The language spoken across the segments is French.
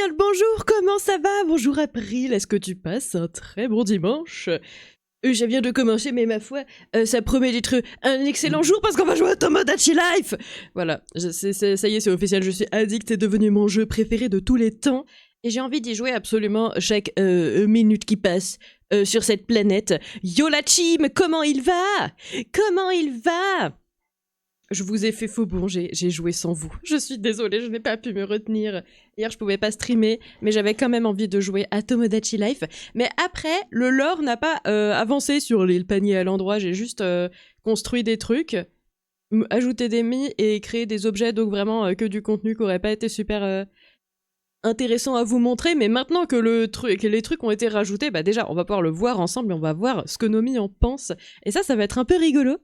bien le bonjour, comment ça va? Bonjour April, est-ce que tu passes un très bon dimanche? Je viens de commencer, mais ma foi, ça promet d'être un excellent jour parce qu'on va jouer à Tomodachi Life. Voilà, ça y est, c'est officiel, je suis addict, c'est devenu mon jeu préféré de tous les temps. Et j'ai envie d'y jouer absolument chaque minute qui passe sur cette planète. Yo la team, comment il va? Comment il va? Je vous ai fait faux bon, j'ai joué sans vous. Je suis désolée, je n'ai pas pu me retenir. Hier, je pouvais pas streamer, mais j'avais quand même envie de jouer à Tomodachi Life. Mais après, le lore n'a pas avancé sur le panier à l'endroit. J'ai juste construit des trucs, ajouté des mi et créé des objets, donc vraiment que du contenu qui aurait pas été super intéressant à vous montrer. Mais maintenant que les trucs ont été rajoutés, bah déjà, on va pouvoir le voir ensemble et on va voir ce que Nomi en pense. Et ça va être un peu rigolo.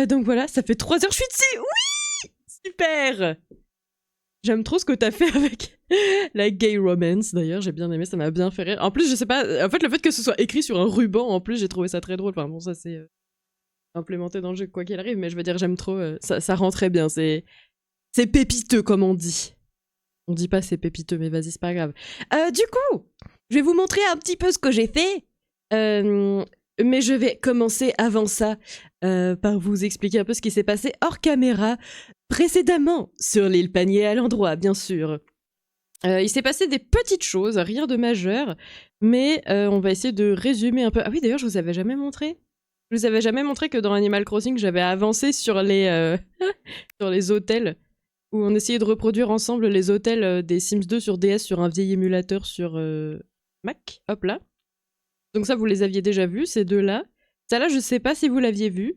Donc voilà, ça fait 3 heures que je suis dessus. Oui, super. J'aime trop ce que t'as fait avec la gay romance, d'ailleurs, j'ai bien aimé, ça m'a bien fait rire. En plus, je sais pas, en fait, le fait que ce soit écrit sur un ruban, en plus, j'ai trouvé ça très drôle. Enfin bon, ça c'est implémenté dans le jeu quoi qu'il arrive, mais je veux dire, j'aime trop, ça rend très bien, c'est pépiteux comme on dit. On dit pas c'est pépiteux, mais vas-y, c'est pas grave. Du coup, je vais vous montrer un petit peu ce que j'ai fait. Mais je vais commencer avant ça par vous expliquer un peu ce qui s'est passé hors caméra précédemment sur l'île Panier à l'endroit, bien sûr. Il s'est passé des petites choses, rien de majeur, mais on va essayer de résumer un peu. Ah oui, d'ailleurs, je vous avais jamais montré. Je vous avais jamais montré que dans Animal Crossing, j'avais avancé sur les sur les hôtels, où on essayait de reproduire ensemble les hôtels des Sims 2 sur DS sur un vieil émulateur sur Mac. Hop là. Donc ça, vous les aviez déjà vus, ces deux-là. Ça là, je sais pas si vous l'aviez vu.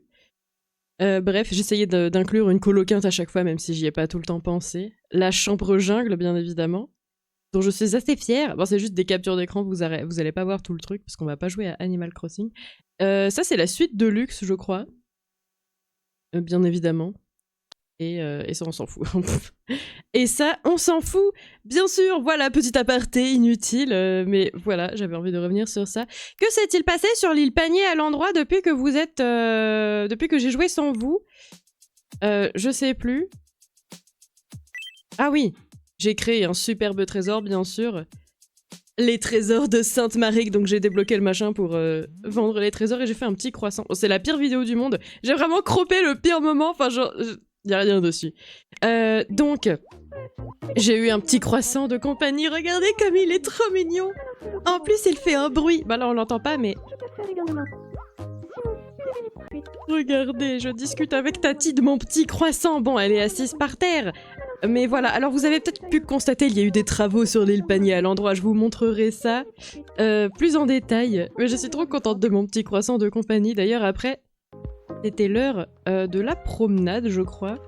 Bref, j'essayais d'inclure une coloquinte à chaque fois, même si j'y ai pas tout le temps pensé. La chambre jungle, bien évidemment, dont je suis assez fière. Bon, c'est juste des captures d'écran, vous allez pas voir tout le truc, parce qu'on va pas jouer à Animal Crossing. Ça, c'est la suite de luxe, je crois. Bien évidemment. Et ça, on s'en fout. Et ça, on s'en fout. Bien sûr, voilà, petit aparté inutile, mais voilà, j'avais envie de revenir sur ça. Que s'est-il passé sur l'île Panier à l'endroit depuis que vous êtes... depuis que j'ai joué sans vous? Je sais plus. Ah oui, j'ai créé un superbe trésor, bien sûr. Les trésors de Sainte-Marie, donc j'ai débloqué le machin pour vendre les trésors et j'ai fait un petit croissant. Oh, c'est la pire vidéo du monde. J'ai vraiment croppé le pire moment, enfin genre... Y'a rien dessus. Donc, j'ai eu un petit croissant de compagnie. Regardez comme il est trop mignon. En plus, il fait un bruit. Bah là, on l'entend pas, mais... Regardez, je discute avec Tati de mon petit croissant. Bon, elle est assise par terre. Mais voilà, alors vous avez peut-être pu constater, il y a eu des travaux sur l'île Panier à l'endroit. Je vous montrerai ça plus en détail. Mais je suis trop contente de mon petit croissant de compagnie. D'ailleurs, après... C'était l'heure de la promenade, je crois.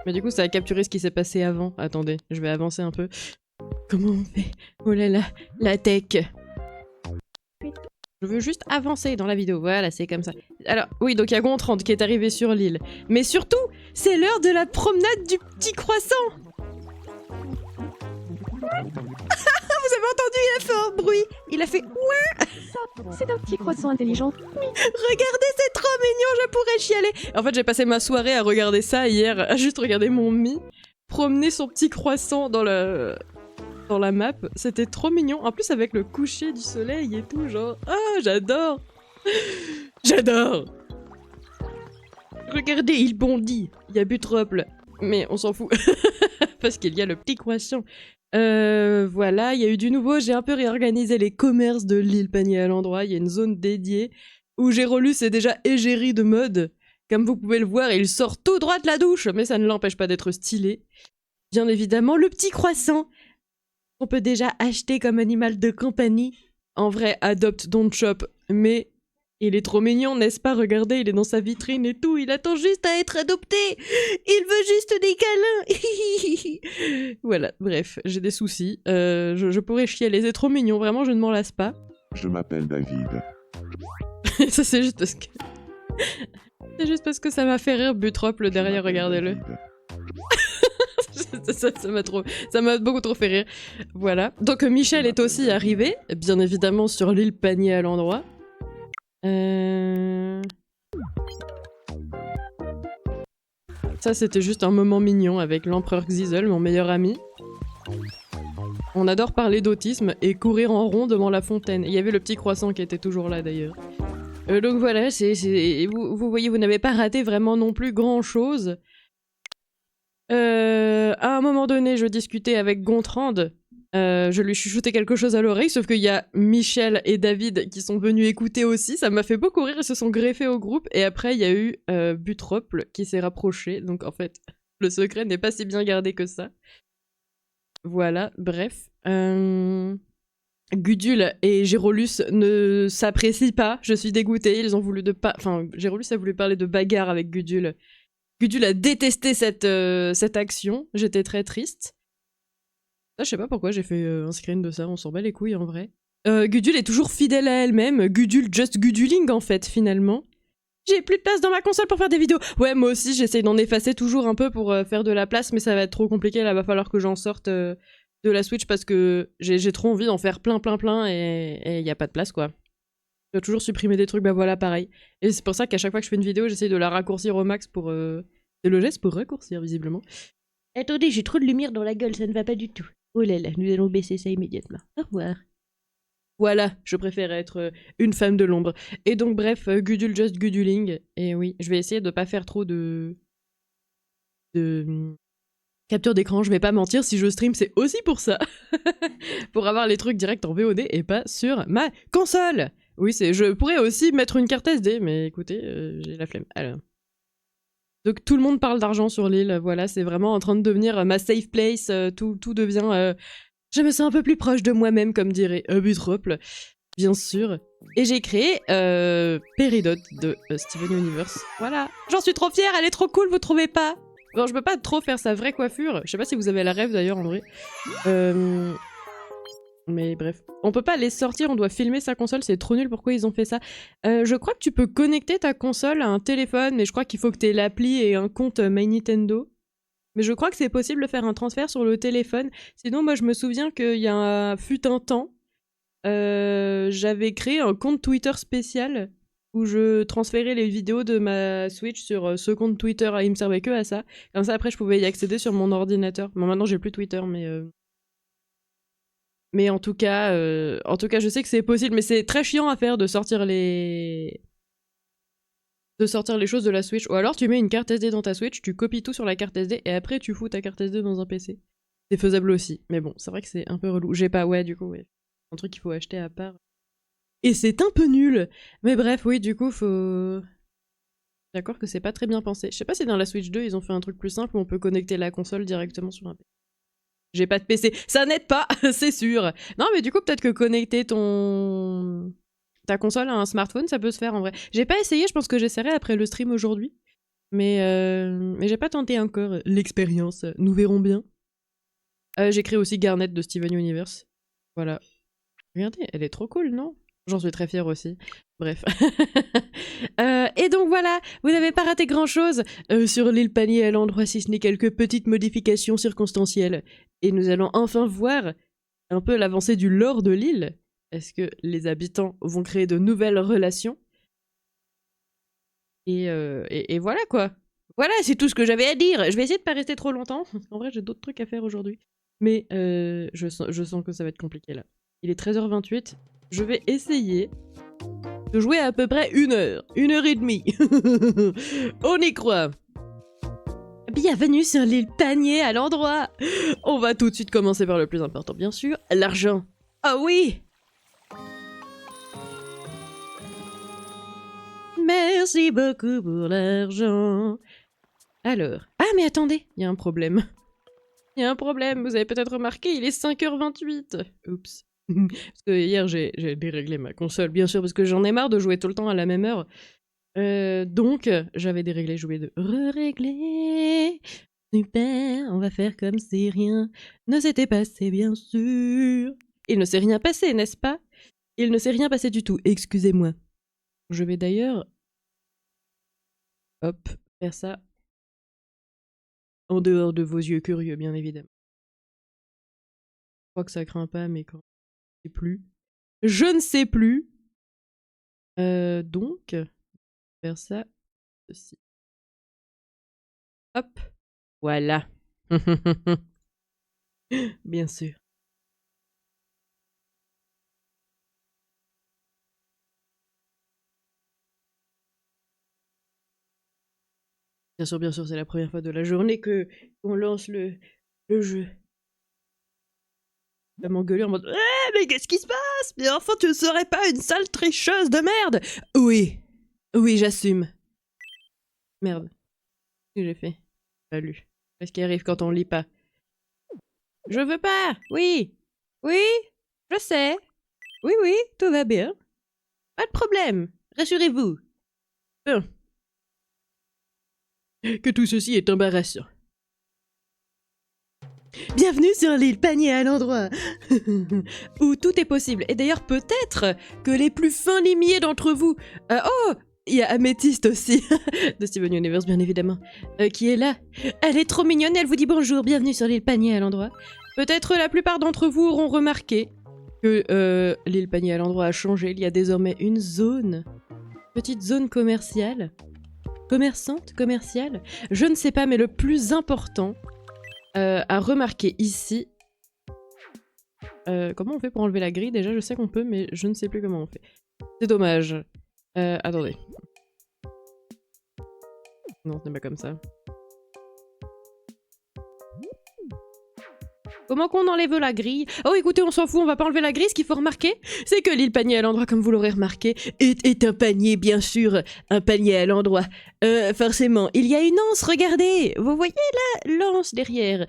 Mais du coup, ça a capturé ce qui s'est passé avant. Attendez, je vais avancer un peu. Comment on fait? Oh là là, la tech. Je veux juste avancer dans la vidéo. Voilà, c'est comme ça. Alors, oui, donc il y a Gontran qui est arrivé sur l'île. Mais surtout, c'est l'heure de la promenade du petit croissant. Vous avez entendu, il a fait un bruit. Il a fait ouin. C'est un petit croissant intelligent. Regardez, c'est trop mignon, je pourrais chialer. En fait, j'ai passé ma soirée à regarder ça hier, à juste regarder mon Mi promener son petit croissant dans la map. C'était trop mignon. En plus, avec le coucher du soleil et tout, genre... Ah, j'adore. J'adore. Regardez, il bondit. Il y a Butrople. Mais on s'en fout. Parce qu'il y a le petit croissant. Voilà, il y a eu du nouveau, j'ai un peu réorganisé les commerces de l'île Panier à l'endroit, il y a une zone dédiée où j'ai relu, c'est déjà égérie de mode. Comme vous pouvez le voir, il sort tout droit de la douche, mais ça ne l'empêche pas d'être stylé. Bien évidemment, le petit croissant qu'on peut déjà acheter comme animal de compagnie. En vrai, adopt, don't shop, mais il est trop mignon, n'est-ce pas? Regardez, il est dans sa vitrine et tout, il attend juste à être adopté. Il veut juste des câlins. Voilà, bref, j'ai des soucis. Je pourrais chialer, c'est trop mignon, vraiment, je ne m'en lasse pas. Je m'appelle David. Ça, c'est juste parce que... c'est juste parce que ça m'a fait rire, Butrople derrière, regardez-le. ça m'a beaucoup trop fait rire. Voilà. Donc Michel est aussi arrivé, bien évidemment sur l'île Panier à l'endroit. Ça, c'était juste un moment mignon avec l'empereur Xizel, mon meilleur ami. On adore parler d'autisme et courir en rond devant la fontaine. Il y avait le petit croissant qui était toujours là d'ailleurs. Donc voilà, vous voyez, vous n'avez pas raté vraiment non plus grand-chose. À un moment donné, je discutais avec Gontran. Je lui chuchotais quelque chose à l'oreille, sauf qu'il y a Michel et David qui sont venus écouter aussi. Ça m'a fait beaucoup rire, ils se sont greffés au groupe. Et après, il y a eu Butrople qui s'est rapproché. Donc en fait, le secret n'est pas si bien gardé que ça. Voilà, bref. Gudule et Gérolus ne s'apprécient pas. Je suis dégoûtée. Ils ont voulu Enfin, Gérolus a voulu parler de bagarre avec Gudule. Gudule a détesté cette action. J'étais très triste. Ça, je sais pas pourquoi j'ai fait un screen de ça. On s'en bat les couilles en vrai. Gudule est toujours fidèle à elle-même. Gudule just guduling en fait finalement. J'ai plus de place dans ma console pour faire des vidéos. Ouais, moi aussi j'essaye d'en effacer toujours un peu pour faire de la place, mais ça va être trop compliqué. Là, va falloir que j'en sorte de la Switch parce que j'ai trop envie d'en faire plein et y a pas de place quoi. Je dois toujours supprimer des trucs, bah voilà, pareil. Et c'est pour ça qu'à chaque fois que je fais une vidéo, j'essaye de la raccourcir au max pour... C'est le geste pour raccourcir, visiblement. Attendez, j'ai trop de lumière dans la gueule, ça ne va pas du tout. Oh là là, nous allons baisser ça immédiatement. Au revoir. Voilà, je préfère être une femme de l'ombre. Et donc bref, Gudule just guduling. Et oui, je vais essayer de pas faire trop de capture d'écran, je vais pas mentir, si je stream, c'est aussi pour ça. Pour avoir les trucs directs en VOD et pas sur ma console. Oui, je pourrais aussi mettre une carte SD, mais écoutez, j'ai la flemme. Alors. Donc tout le monde parle d'argent sur l'île, voilà, c'est vraiment en train de devenir ma safe place, tout devient... je me sens un peu plus proche de moi-même, comme dirait Butrople, bien sûr. Et j'ai créé Peridot de Steven Universe. Voilà, j'en suis trop fière, elle est trop cool, vous trouvez pas? Bon, je peux pas trop faire sa vraie coiffure, je sais pas si vous avez la rêve d'ailleurs en vrai. Mais bref, on peut pas les sortir, on doit filmer sa console, c'est trop nul, pourquoi ils ont fait ça? Je crois que tu peux connecter ta console à un téléphone, mais je crois qu'il faut que tu aies l'appli et un compte My Nintendo. Mais je crois que c'est possible de faire un transfert sur le téléphone. Sinon, moi je me souviens qu'il y a fut un temps, j'avais créé un compte Twitter spécial où je transférais les vidéos de ma Switch sur ce compte Twitter, et il me servait que à ça. Comme ça, après, je pouvais y accéder sur mon ordinateur. Bon, maintenant, j'ai plus Twitter, mais en tout cas, je sais que c'est possible, mais c'est très chiant à faire de sortir les choses de la Switch. Ou alors tu mets une carte SD dans ta Switch, tu copies tout sur la carte SD et après tu fous ta carte SD dans un PC. C'est faisable aussi, mais bon, c'est vrai que c'est un peu relou. J'ai pas, ouais, du coup, ouais. Un truc qu'il faut acheter à part. Et c'est un peu nul. Mais bref, oui, du coup, faut... D'accord que c'est pas très bien pensé. Je sais pas si dans la Switch 2, ils ont fait un truc plus simple où on peut connecter la console directement sur un PC. J'ai pas de PC. Ça n'aide pas, c'est sûr. Non, mais du coup, peut-être que connecter ta console à un smartphone, ça peut se faire en vrai. J'ai pas essayé, je pense que j'essaierai après le stream aujourd'hui. Mais j'ai pas tenté encore l'expérience. Nous verrons bien. J'ai créé aussi Garnet de Steven Universe. Voilà. Regardez, elle est trop cool, non? J'en suis très fière aussi. Bref. Et donc voilà, vous n'avez pas raté grand-chose sur l'île Panier à l'endroit, si ce n'est quelques petites modifications circonstancielles. Et nous allons enfin voir un peu l'avancée du lore de l'île. Est-ce que les habitants vont créer de nouvelles relations? Et voilà quoi. Voilà, c'est tout ce que j'avais à dire. Je vais essayer de pas rester trop longtemps. En vrai, j'ai d'autres trucs à faire aujourd'hui. Mais je sens que ça va être compliqué là. Il est 13h28. Je vais essayer de jouer à peu près 1 heure. 1 heure et demie. On y croit. Bienvenue sur l'île Panier à l'endroit. On va tout de suite commencer par le plus important, bien sûr. L'argent. Ah oui! Merci beaucoup pour l'argent. Alors. Ah, mais attendez, il y a un problème. Il y a un problème, vous avez peut-être remarqué, il est 5h28. Oups. Parce que hier, j'ai déréglé ma console, bien sûr, parce que j'en ai marre de jouer tout le temps à la même heure. Donc, j'avais déréglé, je voulais de régler. Super, on va faire comme si rien ne s'était passé, bien sûr. Il ne s'est rien passé, n'est-ce pas? Il ne s'est rien passé du tout, excusez-moi. Je vais d'ailleurs... Hop, faire ça. En dehors de vos yeux curieux, bien évidemment. Je crois que ça craint pas, mais quand... Je ne sais plus. Je ne sais plus. Donc, faire ça, ceci. Hop, voilà. Bien sûr. Bien sûr, c'est la première fois de la journée qu'on lance le jeu. Elle m'a engueulé en mode mais qu'est-ce qui se passe? Mais enfin, tu ne serais pas une sale tricheuse de merde! Oui, oui, j'assume. Merde. Qu'est-ce que j'ai fait? Pas lu. Qu'est-ce qui arrive quand on lit pas? Je veux pas! Oui! Oui! Je sais! Oui, oui, tout va bien. Pas de problème! Rassurez-vous! Bien. Que tout ceci est embarrassant. Bienvenue sur l'île Panier à l'endroit où tout est possible. Et d'ailleurs, peut-être que les plus fins limiers d'entre vous... oh! Il y a Améthyste aussi, de Steven Universe bien évidemment, qui est là. Elle est trop mignonne, elle vous dit bonjour, bienvenue sur l'île Panier à l'endroit. Peut-être la plupart d'entre vous auront remarqué que l'île Panier à l'endroit a changé. Il y a désormais une zone, petite zone commerciale. Commerçante, commerciale, je ne sais pas, mais le plus important à remarquer ici... comment on fait pour enlever la grille? Déjà, je sais qu'on peut, mais je ne sais plus comment on fait. C'est dommage. Attendez. Non, c'est pas comme ça. Comment qu'on enlève la grille? Oh, écoutez, on s'en fout, on va pas enlever la grille. Ce qu'il faut remarquer, c'est que l'île Panier à l'endroit, comme vous l'aurez remarqué, est un panier, bien sûr. Un panier à l'endroit. Forcément. Il y a une anse, regardez! Vous voyez là, l'anse derrière.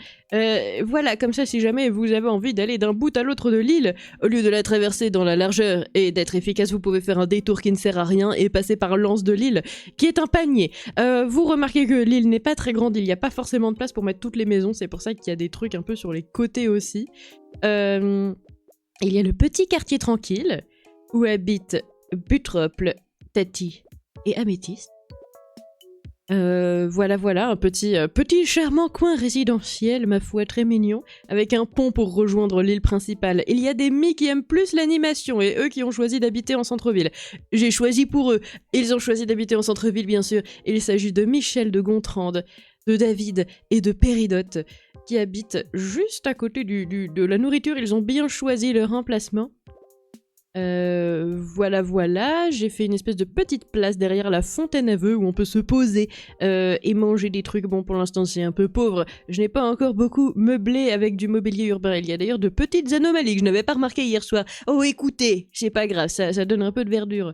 Voilà, comme ça, si jamais vous avez envie d'aller d'un bout à l'autre de l'île, au lieu de la traverser dans la largeur et d'être efficace, vous pouvez faire un détour qui ne sert à rien et passer par l'anse de l'île, qui est un panier. Vous remarquez que l'île n'est pas très grande, il n'y a pas forcément de place pour mettre toutes les maisons, c'est pour ça qu'il y a des trucs un peu sur les côtés aussi. Il y a le petit quartier tranquille, où habitent Butrople, Tati et Améthyste. Voilà, un petit charmant coin résidentiel, ma foi, très mignon, avec un pont pour rejoindre l'île principale. Il y a des Mii qui aiment plus l'animation, et eux qui ont choisi d'habiter en centre-ville. J'ai choisi pour eux. Ils ont choisi d'habiter en centre-ville, bien sûr. Il s'agit de Michel de Gontrande, de David et de Péridote, qui habitent juste à côté de la nourriture. Ils ont bien choisi leur emplacement. Voilà, j'ai fait une espèce de petite place derrière la fontaine à vœux où on peut se poser et manger des trucs. Bon, pour l'instant c'est un peu pauvre, je n'ai pas encore beaucoup meublé avec du mobilier urbain. Il y a d'ailleurs de petites anomalies que je n'avais pas remarquées hier soir. Oh écoutez, c'est pas grave, ça donne un peu de verdure.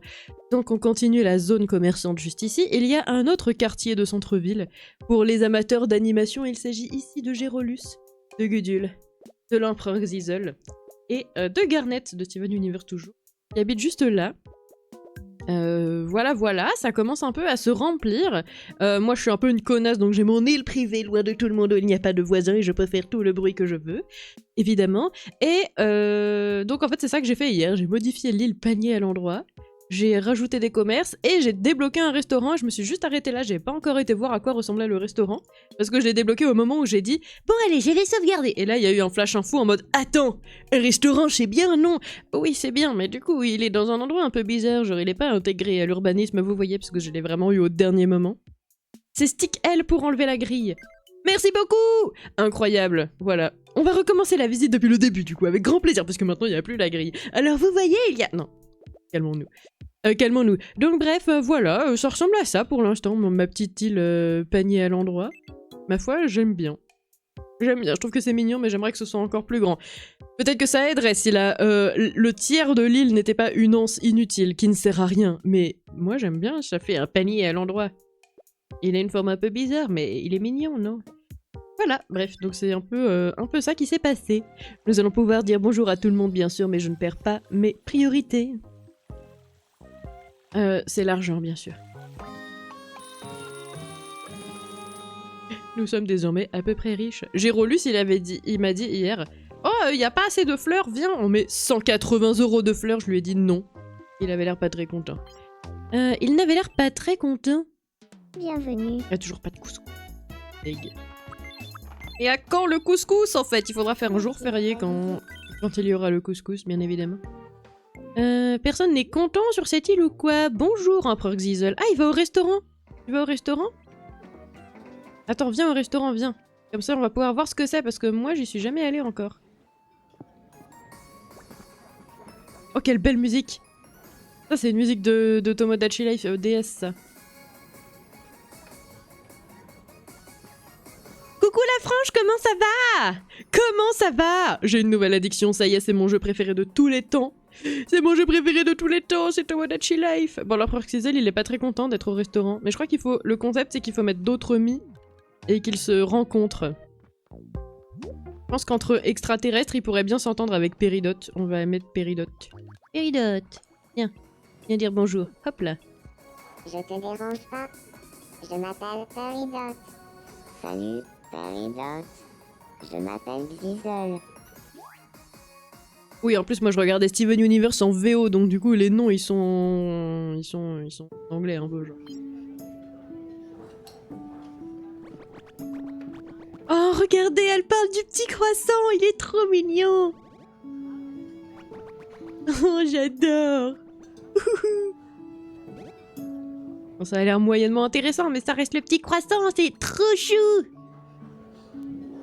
Donc on continue la zone commerçante juste ici. Il y a un autre quartier de centre-ville pour les amateurs d'animation. Il s'agit ici de Gérolus, de Gudule, de l'empereur Xizel et de Garnet de Steven Universe toujours, qui habite juste là. Voilà, ça commence un peu à se remplir. Moi je suis un peu une connasse, donc j'ai mon île privée loin de tout le monde où il n'y a pas de voisins et je peux faire tout le bruit que je veux, évidemment. Et donc en fait c'est ça que j'ai fait hier, j'ai modifié l'île Panier à l'endroit. J'ai rajouté des commerces et j'ai débloqué un restaurant. Je me suis juste arrêtée là, j'ai pas encore été voir à quoi ressemblait le restaurant. Parce que je l'ai débloqué au moment où j'ai dit « Bon allez, je vais sauvegarder !» Et là, il y a eu un flash info en mode « Attends, un restaurant, c'est bien, non ?» Oui, c'est bien, mais du coup, il est dans un endroit un peu bizarre. Genre, il est pas intégré à l'urbanisme, vous voyez, parce que je l'ai vraiment eu au dernier moment. C'est Stick L pour enlever la grille. Merci beaucoup! Incroyable, voilà. On va recommencer la visite depuis le début, du coup, avec grand plaisir, parce que maintenant, il n'y a plus la grille. Alors, vous voyez, il y a... Non, calmons-nous. Calmons-nous. Donc bref, voilà, ça ressemble à ça pour l'instant, ma petite île Panier à l'endroit. Ma foi, j'aime bien. Je trouve que c'est mignon, mais j'aimerais que ce soit encore plus grand. Peut-être que ça aiderait si le tiers de l'île n'était pas une anse inutile, qui ne sert à rien. Mais moi j'aime bien, ça fait un panier à l'endroit. Il a une forme un peu bizarre, mais il est mignon, non? Voilà, bref, donc c'est un peu ça qui s'est passé. Nous allons pouvoir dire bonjour à tout le monde, bien sûr, mais je ne perds pas mes priorités. C'est l'argent, bien sûr. Nous sommes désormais à peu près riches. Gérolus, il m'a dit hier « Oh, il n'y a pas assez de fleurs, viens, on met 180 € de fleurs. » Je lui ai dit non. Il avait l'air pas très content. Il n'avait l'air pas très content. Bienvenue. Il n'y a toujours pas de couscous. Et à quand le couscous, en fait? Il faudra faire un jour férié quand il y aura le couscous, bien évidemment. Personne n'est content sur cette île ou quoi? Bonjour, empereur Xizel. Ah, il va au restaurant. Tu vas au restaurant? Attends, viens au restaurant, viens. Comme ça, on va pouvoir voir ce que c'est, parce que moi, j'y suis jamais allée encore. Oh, quelle belle musique! Ça, c'est une musique de Tomodachi Life DS, ça. Coucou la frange, comment ça va? Comment ça va? J'ai une nouvelle addiction, ça y est, c'est mon jeu préféré de tous les temps. C'est mon jeu préféré de tous les temps, c'est Tomodachi Life. Bon, l'empereur Xizel, il est pas très content d'être au restaurant, mais je crois qu'il faut... Le concept, c'est qu'il faut mettre d'autres Mii et qu'ils se rencontrent. Je pense qu'entre extraterrestres, ils pourraient bien s'entendre avec Péridot. On va mettre Péridot. Péridot, viens. Viens dire bonjour. Hop là. Je te dérange pas. Je m'appelle Péridot. Salut, Péridot. Je m'appelle Xizel. Oui, en plus, moi, je regardais Steven Universe en VO, donc du coup, les noms, ils sont anglais, un peu, genre. Oh, regardez, elle parle du petit croissant, il est trop mignon. Oh, j'adore. Bon, ça a l'air moyennement intéressant, mais ça reste le petit croissant, c'est trop chou.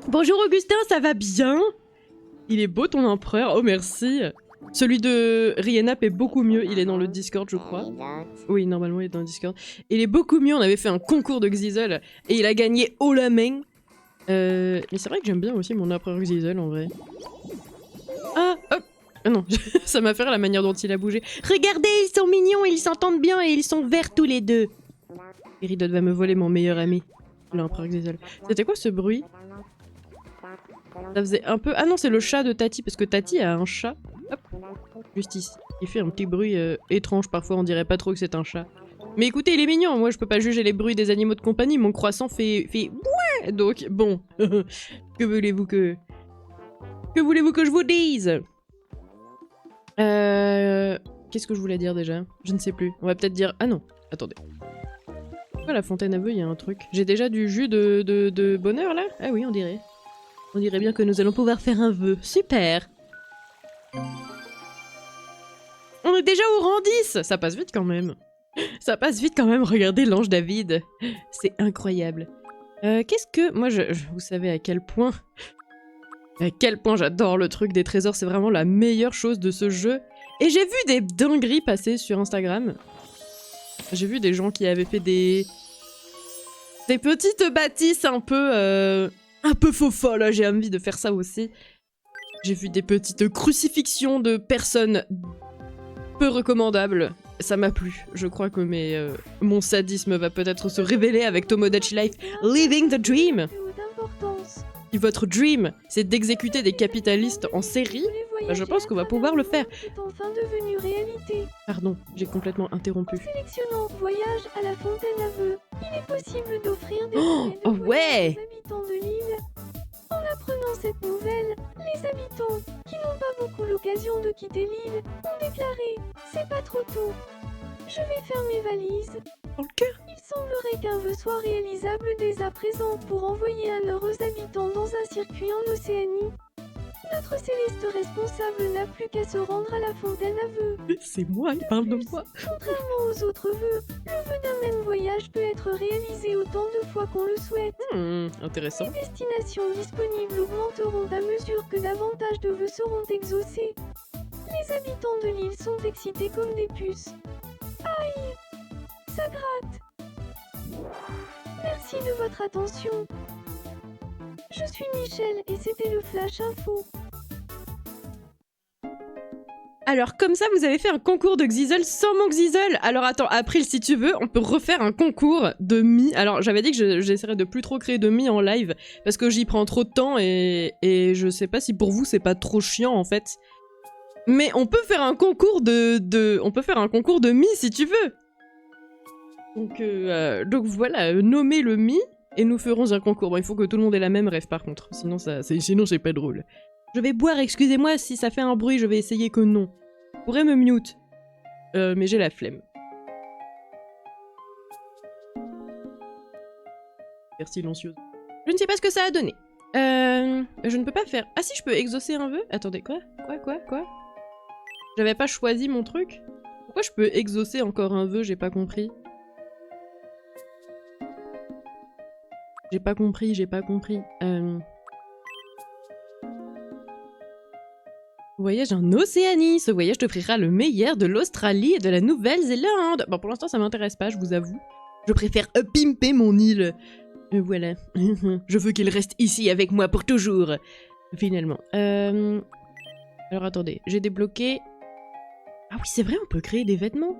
Bonjour Augustin, ça va bien? Il est beau ton empereur, oh merci. Celui de Rienap est beaucoup mieux, il est dans le Discord je crois. Oui, normalement il est dans le Discord. Il est beaucoup mieux, on avait fait un concours de Xizel et il a gagné haut la main. Mais c'est vrai que j'aime bien aussi mon empereur Xizel en vrai. Ah, hop. Ah non, ça m'a fait rire la manière dont il a bougé. Regardez, ils sont mignons, ils s'entendent bien et ils sont verts tous les deux. Péridot va me voler mon meilleur ami, l'empereur Xizel. C'était quoi ce bruit? Ça faisait un peu... Ah non, c'est le chat de Tati, parce que Tati a un chat. Hop, juste ici. Il fait un petit bruit étrange, parfois on dirait pas trop que c'est un chat. Mais écoutez, il est mignon, moi je peux pas juger les bruits des animaux de compagnie, mon croissant fait... Ouais. Donc, bon. Que voulez-vous que... Que voulez-vous que je vous dise? Qu'est-ce que je voulais dire déjà? Je ne sais plus. On va peut-être dire... Ah non, attendez. Pourquoi la fontaine à vœux, il y a un truc? J'ai déjà du jus de bonheur là? Ah oui, on dirait. On dirait bien que nous allons pouvoir faire un vœu. Super! On est déjà au rang 10! Ça passe vite quand même. Ça passe vite quand même, regardez l'ange David. C'est incroyable. Qu'est-ce que... Moi, vous savez à quel point... À quel point j'adore le truc des trésors, c'est vraiment la meilleure chose de ce jeu. Et j'ai vu des dingueries passer sur Instagram. J'ai vu des gens qui avaient fait des petites bâtisses un peu faux folles, j'ai envie de faire ça aussi. J'ai vu des petites crucifixions de personnes peu recommandables. Ça m'a plu. Je crois que mon sadisme va peut-être se révéler avec Tomodachi Life Living the Dream. Si votre dream, c'est d'exécuter des capitalistes en série, bah je pense qu'on va pouvoir le faire. C'est enfin devenu réalité. Pardon, j'ai complètement interrompu. Sélectionnant voyage à la fontaine à vœux, il est possible d'offrir des Oh ouais! aux habitants de l'île. En apprenant cette nouvelle, les habitants, qui n'ont pas beaucoup l'occasion de quitter l'île, ont déclaré « C'est pas trop tôt. Je vais faire mes valises. » Dans le cœur. Il semblerait qu'un vœu soit réalisable dès à présent pour envoyer un heureux habitant dans un circuit en Océanie. Notre céleste responsable n'a plus qu'à se rendre à la fontaine à vœux. C'est moi, il parle de moi. Contrairement aux autres vœux, le vœu d'un même voyage peut être réalisé autant de fois qu'on le souhaite. Intéressant. Les destinations disponibles augmenteront à mesure que davantage de vœux seront exaucés. Les habitants de l'île sont excités comme des puces. Aïe! Ça gratte! Merci de votre attention. Je suis Michel et c'était le Flash Info. Alors comme ça, vous avez fait un concours de Xizel sans mon Xizel. Alors attends, April, si tu veux, on peut refaire un concours de Mii. Alors j'avais dit que j'essaierais de plus trop créer de Mii en live parce que j'y prends trop de temps et je sais pas si pour vous c'est pas trop chiant en fait. Mais on peut faire un concours on peut faire un concours de Mii si tu veux. Donc voilà, nommez le Mii et nous ferons un concours. Bon, il faut que tout le monde ait la même rêve par contre, sinon c'est pas drôle. Je vais boire, excusez-moi si ça fait un bruit, je vais essayer que non. Je pourrais me mute, mais j'ai la flemme. Super silencieuse. Je ne sais pas ce que ça a donné. Je ne peux pas faire... Ah si, je peux exaucer un vœu? Attendez, quoi? J'avais pas choisi mon truc? Pourquoi je peux exaucer encore un vœu? J'ai pas compris. J'ai pas compris. Voyage en Océanie. Ce voyage t'offrira le meilleur de l'Australie et de la Nouvelle-Zélande. Bon, pour l'instant, ça m'intéresse pas, je vous avoue. Je préfère pimper mon île. Voilà. Je veux qu'il reste ici avec moi pour toujours. Finalement. Alors attendez, j'ai débloqué... Ah oui, c'est vrai, on peut créer des vêtements.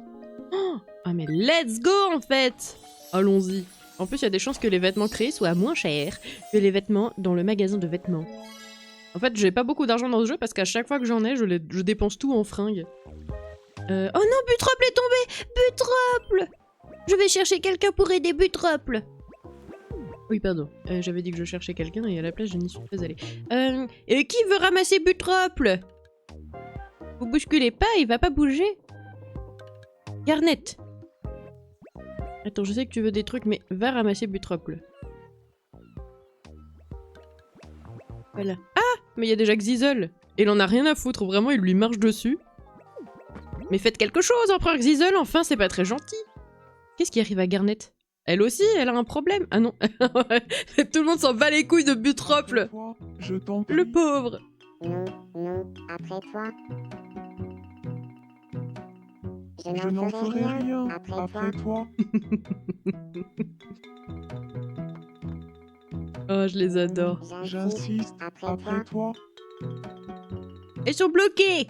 Oh ah mais let's go en fait. Allons-y. En plus, il y a des chances que les vêtements créés soient moins chers que les vêtements dans le magasin de vêtements. En fait, j'ai pas beaucoup d'argent dans ce jeu parce qu'à chaque fois que j'en ai, je dépense tout en fringues. Oh non, Butrople est tombé. Butrople. Je vais chercher quelqu'un pour aider Butrople. Oui, pardon. J'avais dit que je cherchais quelqu'un et à la place, je n'y suis pas allée. Et qui veut ramasser Butrople? Vous bousculez pas, il va pas bouger. Garnet. Attends, je sais que tu veux des trucs, mais va ramasser Butrople. Voilà. Ah! Mais il y a déjà Xizzle. Et il en a rien à foutre, vraiment, il lui marche dessus. Mais faites quelque chose, empereur Xizzle, enfin, c'est pas très gentil. Qu'est-ce qui arrive à Garnet? Elle aussi, elle a un problème. Ah non. Tout le monde s'en bat les couilles de Butrople. Je t'en prie. Le pauvre. Non, non, après toi. Je n'en ferai rien après toi. Oh, je les adore. J'insiste après toi. Ils sont bloqués.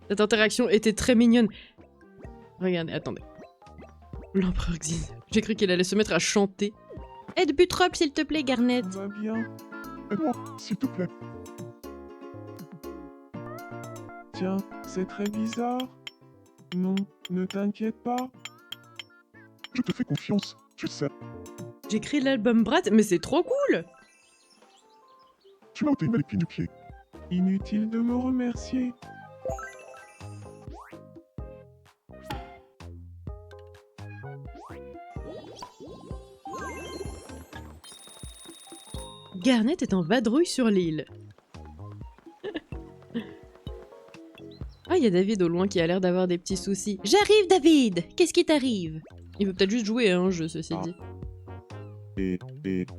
Cette interaction était très mignonne. Regardez, attendez. L'empereur Xizzle. J'ai cru qu'il allait se mettre à chanter. Aide Butrople, s'il te plaît, Garnet. Tout va bien. Aide-moi, s'il te plaît. Tiens, c'est très bizarre. Non, ne t'inquiète pas. Je te fais confiance, tu sais. J'ai créé l'album Brat, mais c'est trop cool. Tu m'as ôté une épine du pied. Inutile de me remercier. Garnet est en vadrouille sur l'île. Ah, il y a David au loin qui a l'air d'avoir des petits soucis. J'arrive, David. Qu'est-ce qui t'arrive? Il veut peut-être juste jouer à un jeu, ceci dit.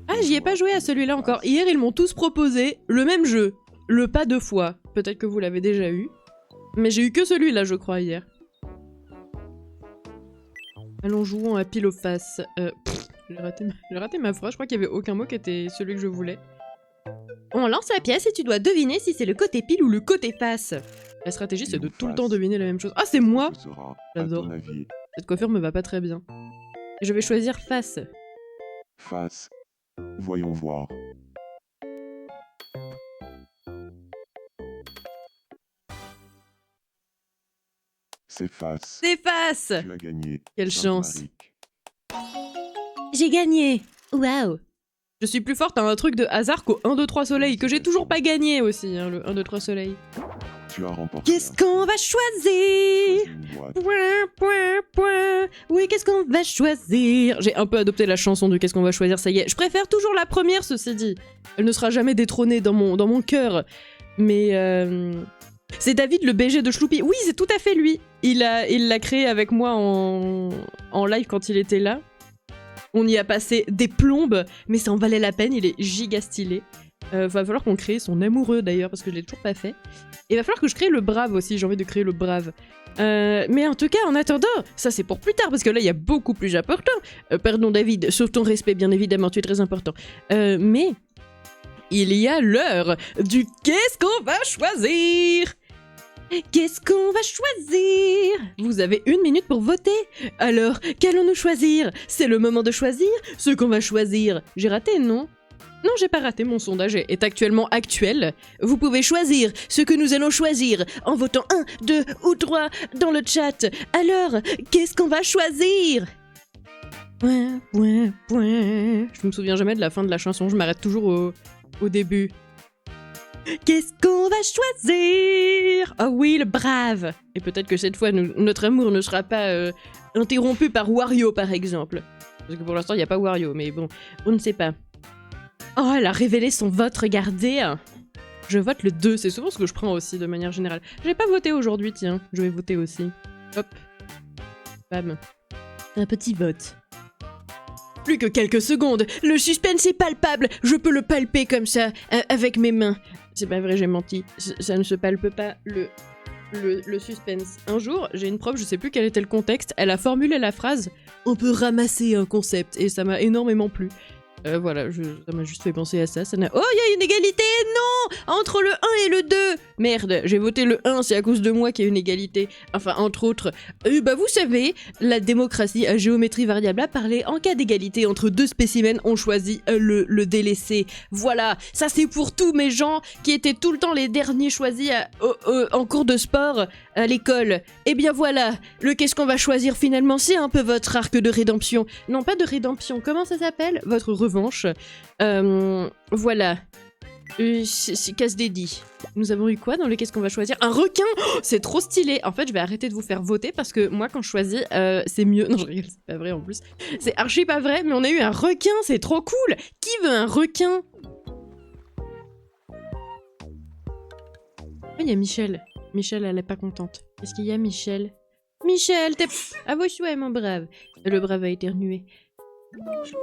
Ah, j'y ai pas joué à celui-là encore. Hier, ils m'ont tous proposé le même jeu. Le pas deux fois. Peut-être que vous l'avez déjà eu. Mais j'ai eu que celui-là, je crois, hier. Allons, jouons à pile ou face. J'ai raté ma phrase. Je crois qu'il y avait aucun mot qui était celui que je voulais. On lance la pièce et tu dois deviner si c'est le côté pile ou le côté face. La stratégie, c'est de tout le temps deviner la même chose. Ah, c'est moi! J'adore. Cette coiffure me va pas très bien. Je vais choisir face. Face. Voyons voir. C'est face. C'est face! Tu as gagné. Quelle chance. Sainte-Marie. J'ai gagné! Waouh! Je suis plus forte à un truc de hasard qu'au 1, 2, 3 soleil, que j'ai toujours pas gagné aussi, hein, le 1, 2, 3 soleil. Tu as remporté. Qu'est-ce qu'on va choisir? Une boîte. Point, point, point. Oui, qu'est-ce qu'on va choisir? J'ai un peu adopté la chanson de qu'est-ce qu'on va choisir, ça y est. Je préfère toujours la première, ceci dit. Elle ne sera jamais détrônée dans mon cœur. Mais c'est David, le BG de Schloopy. Oui, c'est tout à fait lui. Il l'a créé avec moi en live quand il était là. On y a passé des plombes, mais ça en valait la peine, il est giga stylé. Va falloir qu'on crée son amoureux d'ailleurs, parce que je l'ai toujours pas fait. Et va falloir que je crée le brave aussi, j'ai envie de créer le brave. Mais en tout cas, en attendant, ça c'est pour plus tard, parce que là il y a beaucoup plus important. Pardon David, sur ton respect bien évidemment, tu es très important. Mais il y a l'heure du qu'est-ce qu'on va choisir? Qu'est-ce qu'on va choisir? Vous avez 1 minute pour voter. Alors, qu'allons-nous choisir? C'est le moment de choisir ce qu'on va choisir. J'ai raté, non? Non, j'ai pas raté, mon sondage est actuellement actuel. Vous pouvez choisir ce que nous allons choisir en votant 1, 2 ou 3 dans le chat. Alors, qu'est-ce qu'on va choisir? Point, point, point. Je me souviens jamais de la fin de la chanson, je m'arrête toujours au début. Qu'est-ce qu'on va choisir? Oh oui, le brave. Et peut-être que cette fois, notre amour ne sera pas interrompu par Wario, par exemple. Parce que pour l'instant, il n'y a pas Wario, mais bon, on ne sait pas. Oh, elle a révélé son vote, regardez. Je vote le 2, c'est souvent ce que je prends aussi, de manière générale. J'ai pas voté aujourd'hui, tiens, je vais voter aussi. Hop. Bam. Un petit vote. Plus que quelques secondes. Le suspense est palpable. Je peux le palper comme ça, avec mes mains. C'est pas vrai, j'ai menti. Ça ne se palpe pas, le suspense. Un jour, j'ai une prof, je sais plus quel était le contexte, elle a formulé la phrase « On peut ramasser un concept » et ça m'a énormément plu. Voilà, ça m'a juste fait penser à ça. Oh, il y a une égalité! Non! Entre le 1 et le 2! Merde, j'ai voté le 1, c'est à cause de moi qu'il y a une égalité. Enfin, entre autres. Vous savez, la démocratie à géométrie variable a parlé en cas d'égalité entre deux spécimens, on choisit le délaissé. Voilà, ça c'est pour tous mes gens qui étaient tout le temps les derniers choisis en cours de sport à l'école. Et bien voilà, qu'est-ce qu'on va choisir finalement? C'est un peu votre arc de rédemption. Non, pas de rédemption, comment ça s'appelle? Votre revanche. Voilà. Casse dédié. Nous avons eu quoi dans le qu'est-ce qu'on va choisir? Un requin! Oh, c'est trop stylé! En fait, je vais arrêter de vous faire voter parce que moi, quand je choisis, c'est mieux. Non, je rigole, c'est pas vrai en plus. C'est archi pas vrai, mais on a eu un requin, c'est trop cool! Qui veut un requin? Il y a Michel. Michel, elle est pas contente. Qu'est-ce qu'il y a, Michel? Michel, t'es... À vos souhaits, mon brave. Le brave a éternué. Bonjour.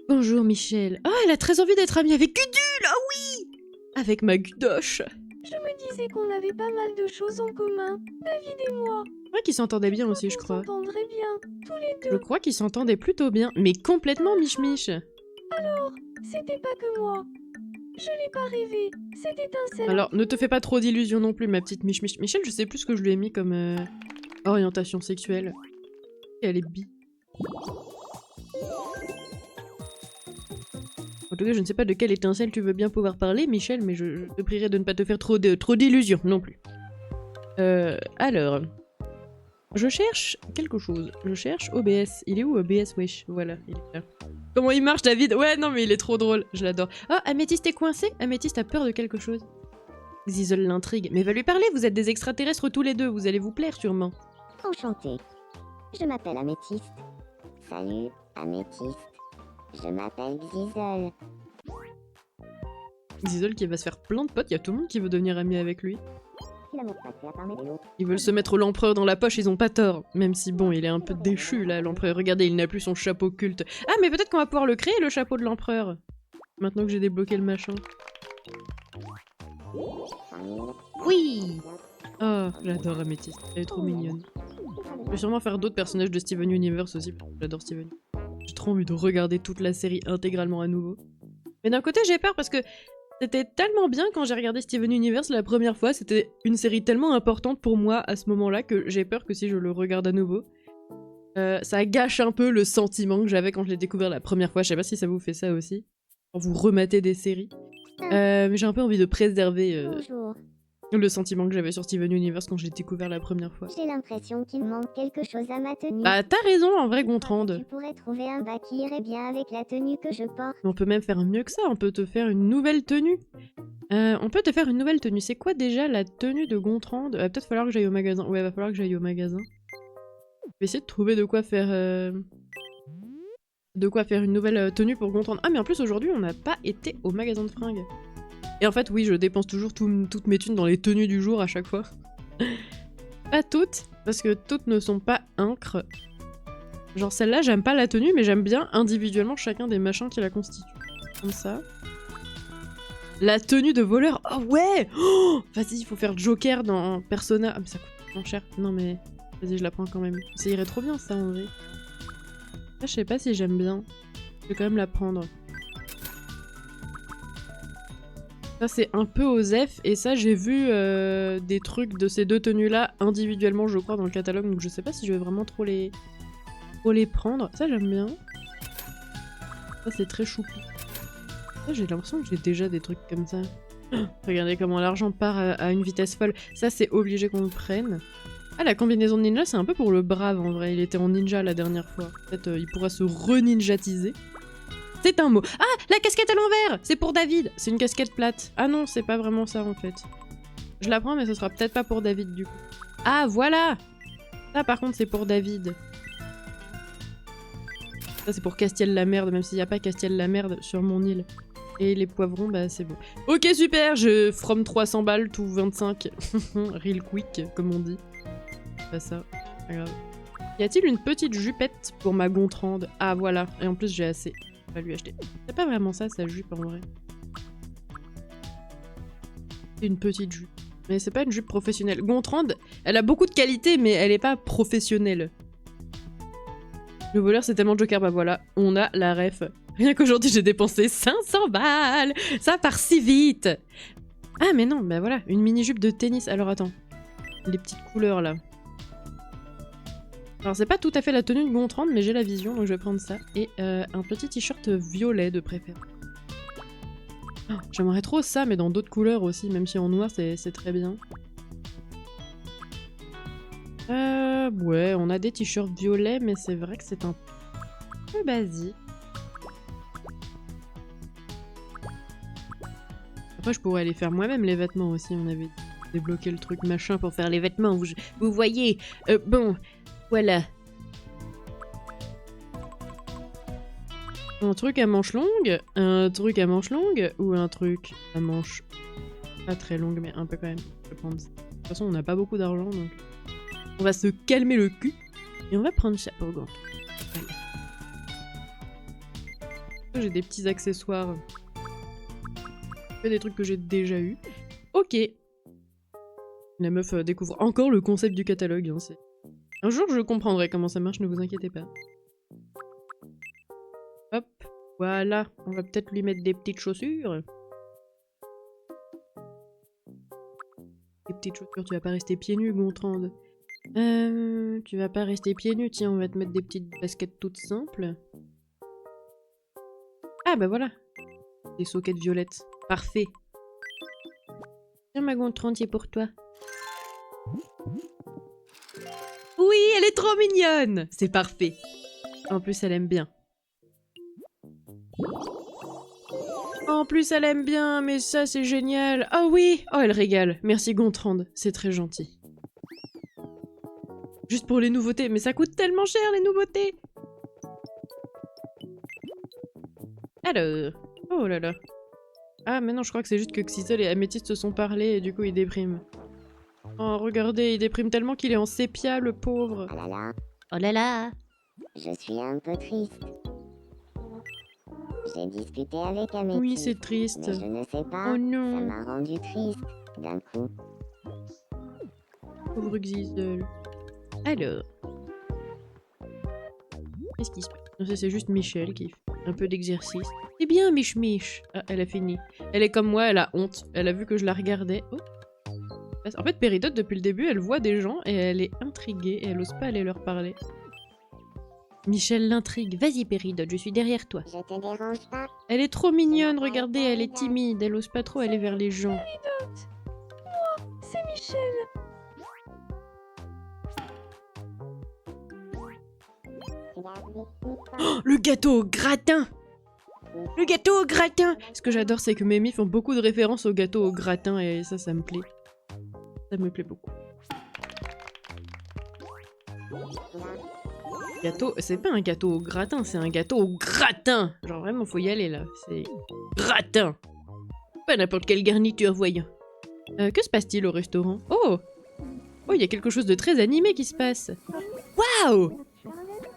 Bonjour, Michel. Oh, elle a très envie d'être amie avec Gudule! Ah oui! Avec ma Gudoche. Je me disais qu'on avait pas mal de choses en commun, David et moi. Ouais, qu'ils s'entendaient bien aussi, je crois. On s'entendrait bien, tous les Je deux. crois qu'ils s'entendaient plutôt bien, mais complètement mich-mich. Alors, c'était pas que moi. Je l'ai pas rêvé, cette étincelle. Alors, ne te fais pas trop d'illusions non plus, ma petite mich-mich. Michel, je sais plus ce que je lui ai mis comme orientation sexuelle. Elle est bi. En tout cas, je ne sais pas de quelle étincelle tu veux bien pouvoir parler, Michel, mais je te prierai de ne pas te faire trop d'illusions non plus. Alors... Je cherche quelque chose. Je cherche OBS. Il est où OBS, wesh? Voilà, il est là. Comment il marche, David? Ouais, non, mais il est trop drôle. Je l'adore. Oh, Améthyste est coincé? Améthyste a peur de quelque chose. Zizol l'intrigue. Mais va lui parler, vous êtes des extraterrestres tous les deux. Vous allez vous plaire, sûrement. Enchanté. Je m'appelle Améthyste. Salut, Améthyste. Je m'appelle Zizol. Zizol qui va se faire plein de potes. Il y a tout le monde qui veut devenir ami avec lui. Si l'amour sacré a parmi les autres. Ils veulent se mettre l'empereur dans la poche, ils ont pas tort. Même si bon, il est un peu déchu là, l'empereur. Regardez, il n'a plus son chapeau culte. Ah, mais peut-être qu'on va pouvoir le créer, le chapeau de l'empereur. Maintenant que j'ai débloqué le machin. Oui! Oh, j'adore Améthyste. Elle est trop mignonne. Je vais sûrement faire d'autres personnages de Steven Universe aussi, parce que j'adore Steven. J'ai trop envie de regarder toute la série intégralement à nouveau. Mais d'un côté, j'ai peur parce que c'était tellement bien quand j'ai regardé Steven Universe la première fois, c'était une série tellement importante pour moi à ce moment-là que j'ai peur que si je le regarde à nouveau, ça gâche un peu le sentiment que j'avais quand je l'ai découvert la première fois. Je sais pas si ça vous fait ça aussi, quand vous rematez des séries. Mais j'ai un peu envie de préserver Bonjour. le sentiment que j'avais sur Steven Universe quand je l'ai découvert la première fois. J'ai l'impression qu'il manque quelque chose à ma tenue. Bah t'as raison en vrai, Gontran. Tu pourrais trouver un bas qui irait bien avec la tenue que je porte. On peut même faire mieux que ça, on peut te faire une nouvelle tenue. On peut te faire une nouvelle tenue. C'est quoi déjà la tenue de Gontran? Va peut-être falloir que j'aille au magasin. Ouais, va falloir que j'aille au magasin. Je vais essayer de trouver de quoi faire... De quoi faire une nouvelle tenue pour Gontran. Ah mais en plus aujourd'hui on n'a pas été au magasin de fringues. Et en fait oui, je dépense toujours toutes mes thunes dans les tenues du jour à chaque fois. Pas toutes, parce que toutes ne sont pas incres. Genre celle-là, j'aime pas la tenue, mais j'aime bien individuellement chacun des machins qui la constituent. Comme ça. La tenue de voleur. Oh ouais, oh, vas-y, il faut faire Joker dans Persona. Ah mais ça coûte tellement cher. Non mais, vas-y, je la prends quand même. Ça irait trop bien ça en vrai. Là, je sais pas si j'aime bien. Je vais quand même la prendre. Ça c'est un peu osef, et ça j'ai vu des trucs de ces deux tenues là individuellement je crois dans le catalogue, donc je sais pas si je vais vraiment trop les prendre. Ça j'aime bien. Ça c'est très choupi. Ça j'ai l'impression que j'ai déjà des trucs comme ça. Regardez comment l'argent part à une vitesse folle. Ça c'est obligé qu'on le prenne. Ah la combinaison de ninja c'est un peu pour le brave en vrai, il était en ninja la dernière fois. Peut-être il pourra se re-ninjatiser. C'est un mot. Ah, la casquette à l'envers! C'est pour David! C'est une casquette plate. Ah non, c'est pas vraiment ça en fait. Je la prends mais ce sera peut-être pas pour David du coup. Ah voilà! Ça par contre c'est pour David. Ça c'est pour Castiel-la-Merde, même s'il n'y a pas Castiel-la-Merde sur mon île. Et les poivrons, bah c'est bon. Ok super, je from 300 balles tout 25. Real quick, comme on dit. Pas ça, pas grave. Y a-t-il une petite jupette pour ma Gontran? Ah voilà, et en plus j'ai assez. On va lui acheter. C'est pas vraiment ça, sa jupe en vrai. C'est une petite jupe. Mais c'est pas une jupe professionnelle. Gontran, elle a beaucoup de qualités, mais elle est pas professionnelle. Le voleur, c'est tellement Joker. Bah voilà, on a la ref. Rien qu'aujourd'hui, j'ai dépensé 500 balles. Ça part si vite. Ah mais non, bah voilà, une mini-jupe de tennis. Alors attends, les petites couleurs là. Alors c'est pas tout à fait la tenue de Gontran, mais j'ai la vision, donc je vais prendre ça. Et un petit t-shirt violet de préférence. Oh, j'aimerais trop ça, mais dans d'autres couleurs aussi, même si en noir c'est très bien. Ouais, on a des t-shirts violets, mais c'est vrai que c'est un peu basique. Après, je pourrais aller faire moi-même les vêtements aussi. On avait débloqué le truc machin pour faire les vêtements. Vous voyez. Bon, voilà. Un truc à manches longues, un truc à manches longues ou un truc à manches pas très longues, mais un peu quand même. Je vais prendre ça. De toute façon, on n'a pas beaucoup d'argent, donc on va se calmer le cul et on va prendre ça pour Gontran. Voilà. J'ai des petits accessoires. Des trucs que j'ai déjà eu. Ok. La meuf découvre encore le concept du catalogue. Hein, un jour, je comprendrai comment ça marche, ne vous inquiétez pas. Hop, voilà. On va peut-être lui mettre des petites chaussures. Des petites chaussures, tu vas pas rester pieds nus, Gontran. Tu vas pas rester pieds nus, tiens, on va te mettre des petites baskets toutes simples. Ah bah voilà. Des soquettes violettes. Parfait. Tiens, ma Gontran, c'est pour toi. Oui, elle est trop mignonne. C'est parfait. En plus, elle aime bien. En plus, elle aime bien, mais ça, c'est génial. Oh oui. Oh, elle régale. Merci, Gontran. C'est très gentil. Juste pour les nouveautés. Mais ça coûte tellement cher, les nouveautés. Alors. Oh là là. Ah, mais non, je crois que c'est juste que Xyzal et Améthyste se sont parlé et du coup, il déprime. Oh, regardez, il déprime tellement qu'il est en sépia, le pauvre. Oh là là, Oh là là. je suis un peu triste. J'ai discuté avec Améthyste. Oui, c'est triste. Mais je ne sais pas, Oh ça non. m'a rendu triste d'un coup. Pauvre Xyzal. Alors. Qu'est-ce qui se passe? Non, ça, c'est juste Michel qui fait un peu d'exercice. C'est bien, Mich. Ah, elle a fini. Elle est comme moi, elle a honte. Elle a vu que je la regardais. Oh. En fait, Péridot, depuis le début, elle voit des gens et elle est intriguée et elle ose pas aller leur parler. Michel l'intrigue. Vas-y, Péridot, je suis derrière toi. Je te dérange pas? Elle est trop mignonne, regardez, elle est timide. Elle ose pas trop aller vers les gens. Moi, c'est Michel. Oh, le gâteau au gratin! Le gâteau au gratin! Ce que j'adore, c'est que mes mi font beaucoup de références au gâteau au gratin et ça me plaît. Ça me plaît beaucoup. Gâteau, c'est pas un gâteau au gratin, c'est un gâteau au gratin! Genre vraiment, faut y aller là. C'est gratin! Pas n'importe quelle garniture, voyons. Que se passe-t-il au restaurant? Oh! Oh, il y a quelque chose de très animé qui se passe. Waouh!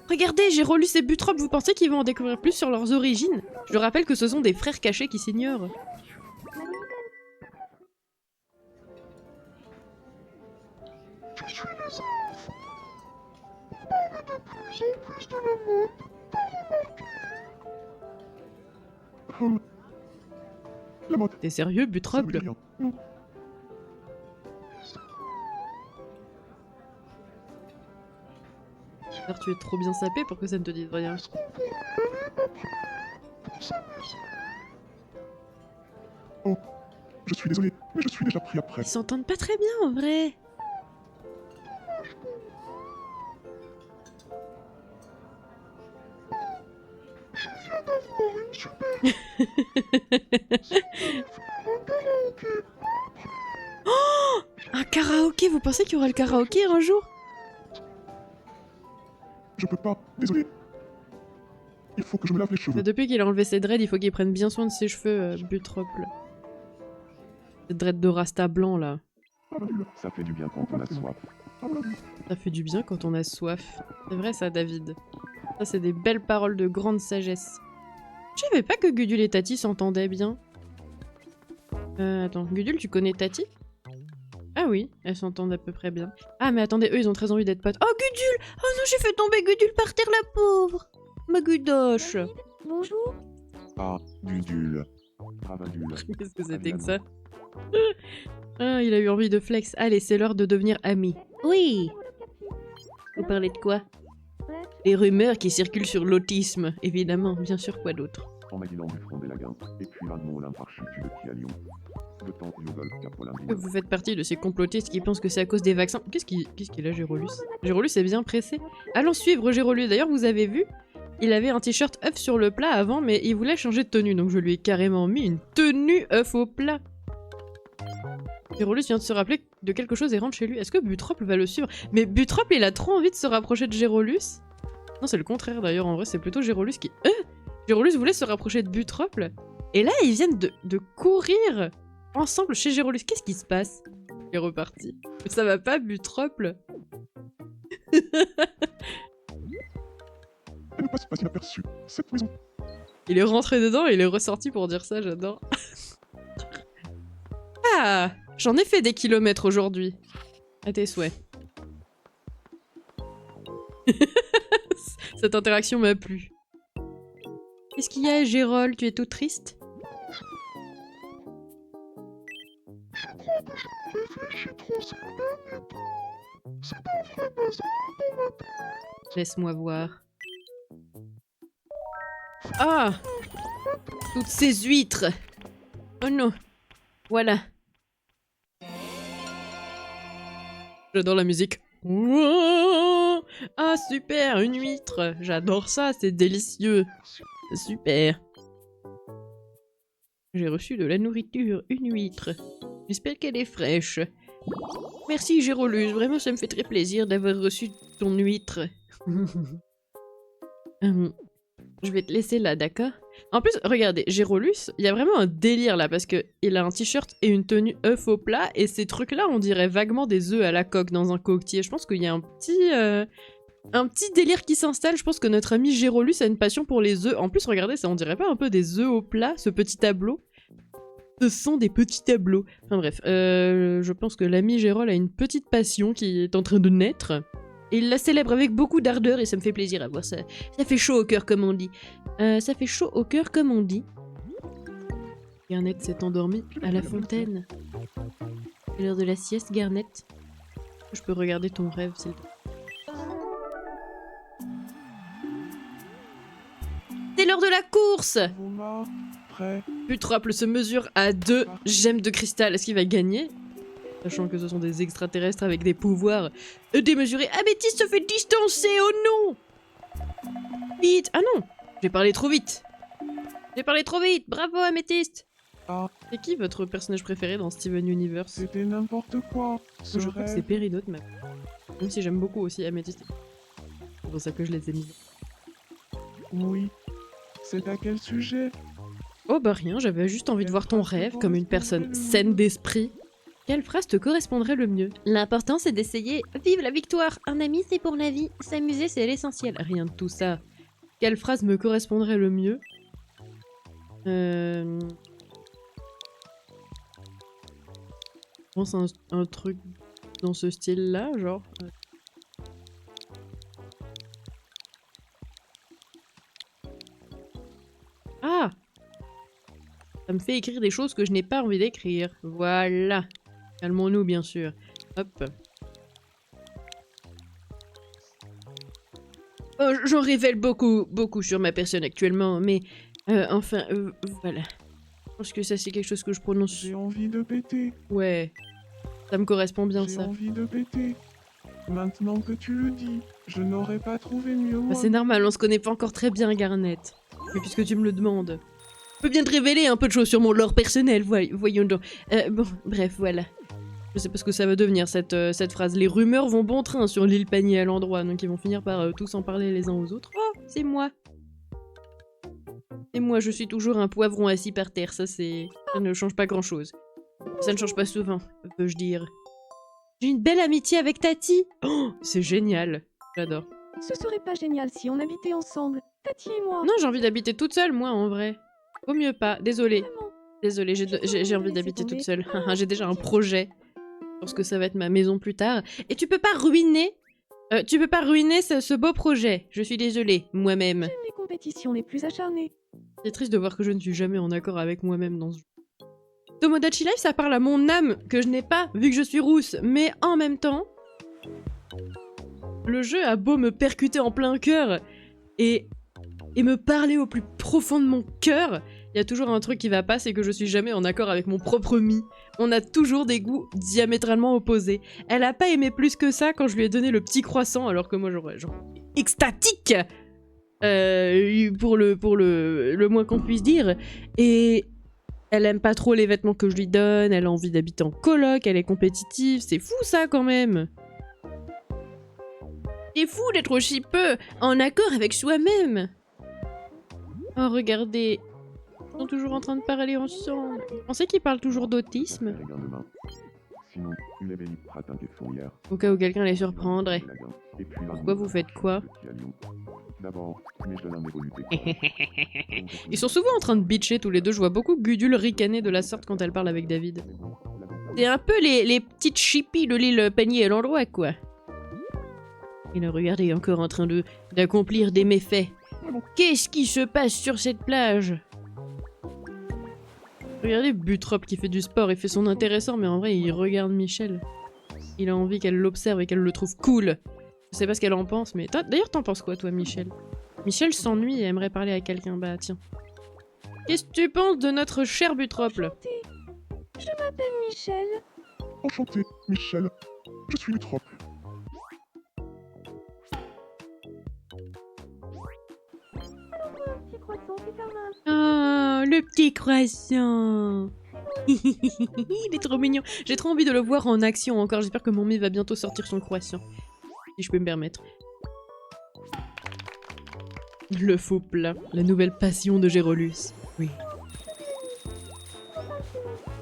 Regardez, j'ai relu ces butropes, vous pensez qu'ils vont en découvrir plus sur leurs origines? Je rappelle que ce sont des frères cachés qui s'ignorent. La mode, T'es sérieux, ça butrope? me dit rien. Non. Alors tu es trop bien sapé pour que ça ne te dise rien. Oh, je suis désolé, mais je suis déjà pris après. Ils s'entendent pas très bien en vrai. Oh, un karaoké, vous pensez qu'il y aura le karaoké un jour? Je peux pas, désolé. Il faut que je me lave les cheveux. Depuis qu'il a enlevé ses dreads, il faut qu'il prenne bien soin de ses cheveux, Butrope. Ces dreads de rasta blanc là. Ça fait du bien quand on a soif. Ça fait du bien quand on a soif. C'est vrai ça, David. Ça, c'est des belles paroles de grande sagesse. Je savais pas que Gudule et Tati s'entendaient bien. Attends, Gudule, tu connais Tati? Ah oui, elles s'entendent à peu près bien. Ah mais attendez, eux ils ont très envie d'être potes. Oh Gudule! Oh non, j'ai fait tomber Gudule par terre, la pauvre! Ma gudoche! Bonjour. Ah, Gudule. Bravadule. Qu'est-ce que c'était que ça? Ah, il a eu envie de flex. Allez, c'est l'heure de devenir amis. Oui! Vous parlez de quoi? Les rumeurs qui circulent sur l'autisme, évidemment, bien sûr, quoi d'autre? En Maguilan du front des Lagins, et puis Valmont l'imparchu de qui à Lyon. Le temps Yogol Capolin. Vous faites partie de ces complotistes qui pensent que c'est à cause des vaccins. Qu'est-ce qu'il a, Gérolus? Gérolus est bien pressé. Allons suivre Gérolus. D'ailleurs, vous avez vu? Il avait un t-shirt œuf sur le plat avant, mais il voulait changer de tenue, donc je lui ai carrément mis une tenue œuf au plat. Gérolus vient de se rappeler de quelque chose et rentre chez lui. Est-ce que Butrople va le suivre? Mais Butrople, il a trop envie de se rapprocher de Gérolus. Non, c'est le contraire d'ailleurs. En vrai, c'est plutôt Gérolus qui... Gérolus voulait se rapprocher de Butrople. Et là, ils viennent de courir ensemble chez Gérolus. Qu'est-ce qui se passe? Il est reparti. Ça va pas, Butrople? Elle ne passe pas inaperçue. Cette maison. Il est rentré dedans et il est ressorti pour dire ça, j'adore. Ah! J'en ai fait des kilomètres aujourd'hui. À tes souhaits. Cette interaction m'a plu. Qu'est-ce qu'il y a, Gérol? Tu es tout triste? Laisse-moi voir. Ah! Toutes ces huîtres! Oh non! Voilà. J'adore la musique. Ah super, une huître. J'adore ça, c'est délicieux. Super. J'ai reçu de la nourriture, une huître. J'espère qu'elle est fraîche. Merci Gérolus, vraiment ça me fait très plaisir d'avoir reçu ton huître. Je vais te laisser là, d'accord? En plus, regardez, Gérolus, il y a vraiment un délire là, parce que il a un t-shirt et une tenue œuf au plat, et ces trucs-là, on dirait vaguement des œufs à la coque dans un coquetier. Je pense qu'il y a un petit délire qui s'installe. Je pense que notre ami Gérolus a une passion pour les œufs. En plus, regardez, ça on dirait pas un peu des œufs au plat, ce petit tableau? Ce sont des petits tableaux. Enfin bref, je pense que l'ami Gérol a une petite passion qui est en train de naître. Et il la célèbre avec beaucoup d'ardeur et ça me fait plaisir à voir ça. Ça fait chaud au cœur comme on dit. Ça fait chaud au cœur comme on dit. Garnet s'est endormie à la fontaine. C'est l'heure de la sieste, Garnet. Je peux regarder ton rêve, s'il te plaît. C'est l'heure de la course! Voilà. Prêt. Butrople se mesure à 2 gemmes de cristal. Est-ce qu'il va gagner? Sachant que ce sont des extraterrestres avec des pouvoirs démesurés. Améthyste se fait distancer, oh non! Vite! Ah non! J'ai parlé trop vite! J'ai parlé trop vite! Bravo, Améthyste! Ah, C'est qui votre personnage préféré dans Steven Universe? c'était n'importe quoi. Ce Je crois que c'est rêve. Péridot, même si j'aime beaucoup aussi Améthyste. C'est pour ça que je les ai mis. Oui. C'est à quel sujet? Oh bah rien, j'avais juste envie de voir ton rêve comme une personne saine d'esprit. Quelle phrase te correspondrait le mieux? L'important c'est d'essayer. Vive la victoire! Un ami c'est pour la vie. S'amuser c'est l'essentiel. Rien de tout ça. Quelle phrase me correspondrait le mieux? Je pense un truc dans ce style-là, genre. Ah! Ça me fait écrire des choses que je n'ai pas envie d'écrire. Voilà. Calmons-nous, bien sûr. Hop. Oh, j'en révèle beaucoup sur ma personne actuellement, mais enfin, voilà. Je pense que ça, c'est quelque chose que je prononce. J'ai envie de péter. Ouais. Ça me correspond bien, J'ai ça. envie de péter. Maintenant que tu le dis, je n'aurais pas trouvé mieux. Bah, moi. c'est normal, on se connaît pas encore très bien, Garnet. Mais puisque tu me le demandes. Je peux bien te révéler un peu de choses sur mon lore personnel, voyons donc. Bon, bref, voilà. Je sais pas ce que ça va devenir, cette phrase. Les rumeurs vont bon train sur l'île Panier à l'endroit, donc ils vont finir par tous en parler les uns aux autres. Oh, c'est moi! Et moi, je suis toujours un poivron assis par terre, ça ne change pas grand-chose. Ça ne change pas souvent, veux-je dire. J'ai une belle amitié avec Tati. Oh, c'est génial. J'adore. Ce serait pas génial si on habitait ensemble, Tati et moi. Non, j'ai envie d'habiter toute seule, moi, en vrai. Vaut mieux pas. Désolée. Vraiment. Désolée, j'ai envie d'habiter toute seule. J'ai déjà un projet. Je pense que ça va être ma maison plus tard. Et tu peux pas ruiner... ce beau projet. Je suis désolée, moi-même. J'aime les compétitions les plus acharnées. C'est triste de voir que je ne suis jamais en accord avec moi-même dans ce jeu. Tomodachi Life, ça parle à mon âme que je n'ai pas vu que je suis rousse. Mais en même temps, le jeu a beau me percuter en plein cœur et me parler au plus profond de mon cœur, il y a toujours un truc qui va pas, c'est que je suis jamais en accord avec mon propre Mi. On a toujours des goûts diamétralement opposés. Elle a pas aimé plus que ça quand je lui ai donné le petit croissant, alors que moi j'aurais genre extatique pour le moins qu'on puisse dire. Et elle aime pas trop les vêtements que je lui donne, elle a envie d'habiter en coloc, elle est compétitive, c'est fou ça quand même. C'est fou d'être aussi peu en accord avec soi-même. Oh regardez, ils sont toujours en train de parler ensemble. Vous pensez qu'ils parlent toujours d'autisme? Sinon, une éveillée pratin qui font hier. Au cas où quelqu'un les surprendrait. Pourquoi vous faites quoi? D'abord, Michelin évolue. Ils sont souvent en train de bitcher tous les deux, je vois beaucoup Gudule ricaner de la sorte quand elle parle avec David. C'est un peu les petites chippies de l'île Panier à l'endroit, quoi. Et là, regardez, encore en train d'accomplir des méfaits. Qu'est-ce qui se passe sur cette plage? Regardez Butrop qui fait du sport, il fait son intéressant, mais en vrai, il regarde Michel. Il a envie qu'elle l'observe et qu'elle le trouve cool. Je sais pas ce qu'elle en pense, mais... D'ailleurs, t'en penses quoi, toi, Michel? Michel s'ennuie et aimerait parler à quelqu'un. Bah, tiens. Qu'est-ce que tu penses de notre cher Butrople? Je m'appelle Michel. Enchanté, Michel. Je suis Butrop. Un petit croissant, c'est pas mal. Oh, le petit croissant. Il est trop mignon. J'ai trop envie de le voir en action encore. J'espère que mon Mi va bientôt sortir son croissant. Si je peux me permettre. Le faux plat. La nouvelle passion de Gérolus. Oui.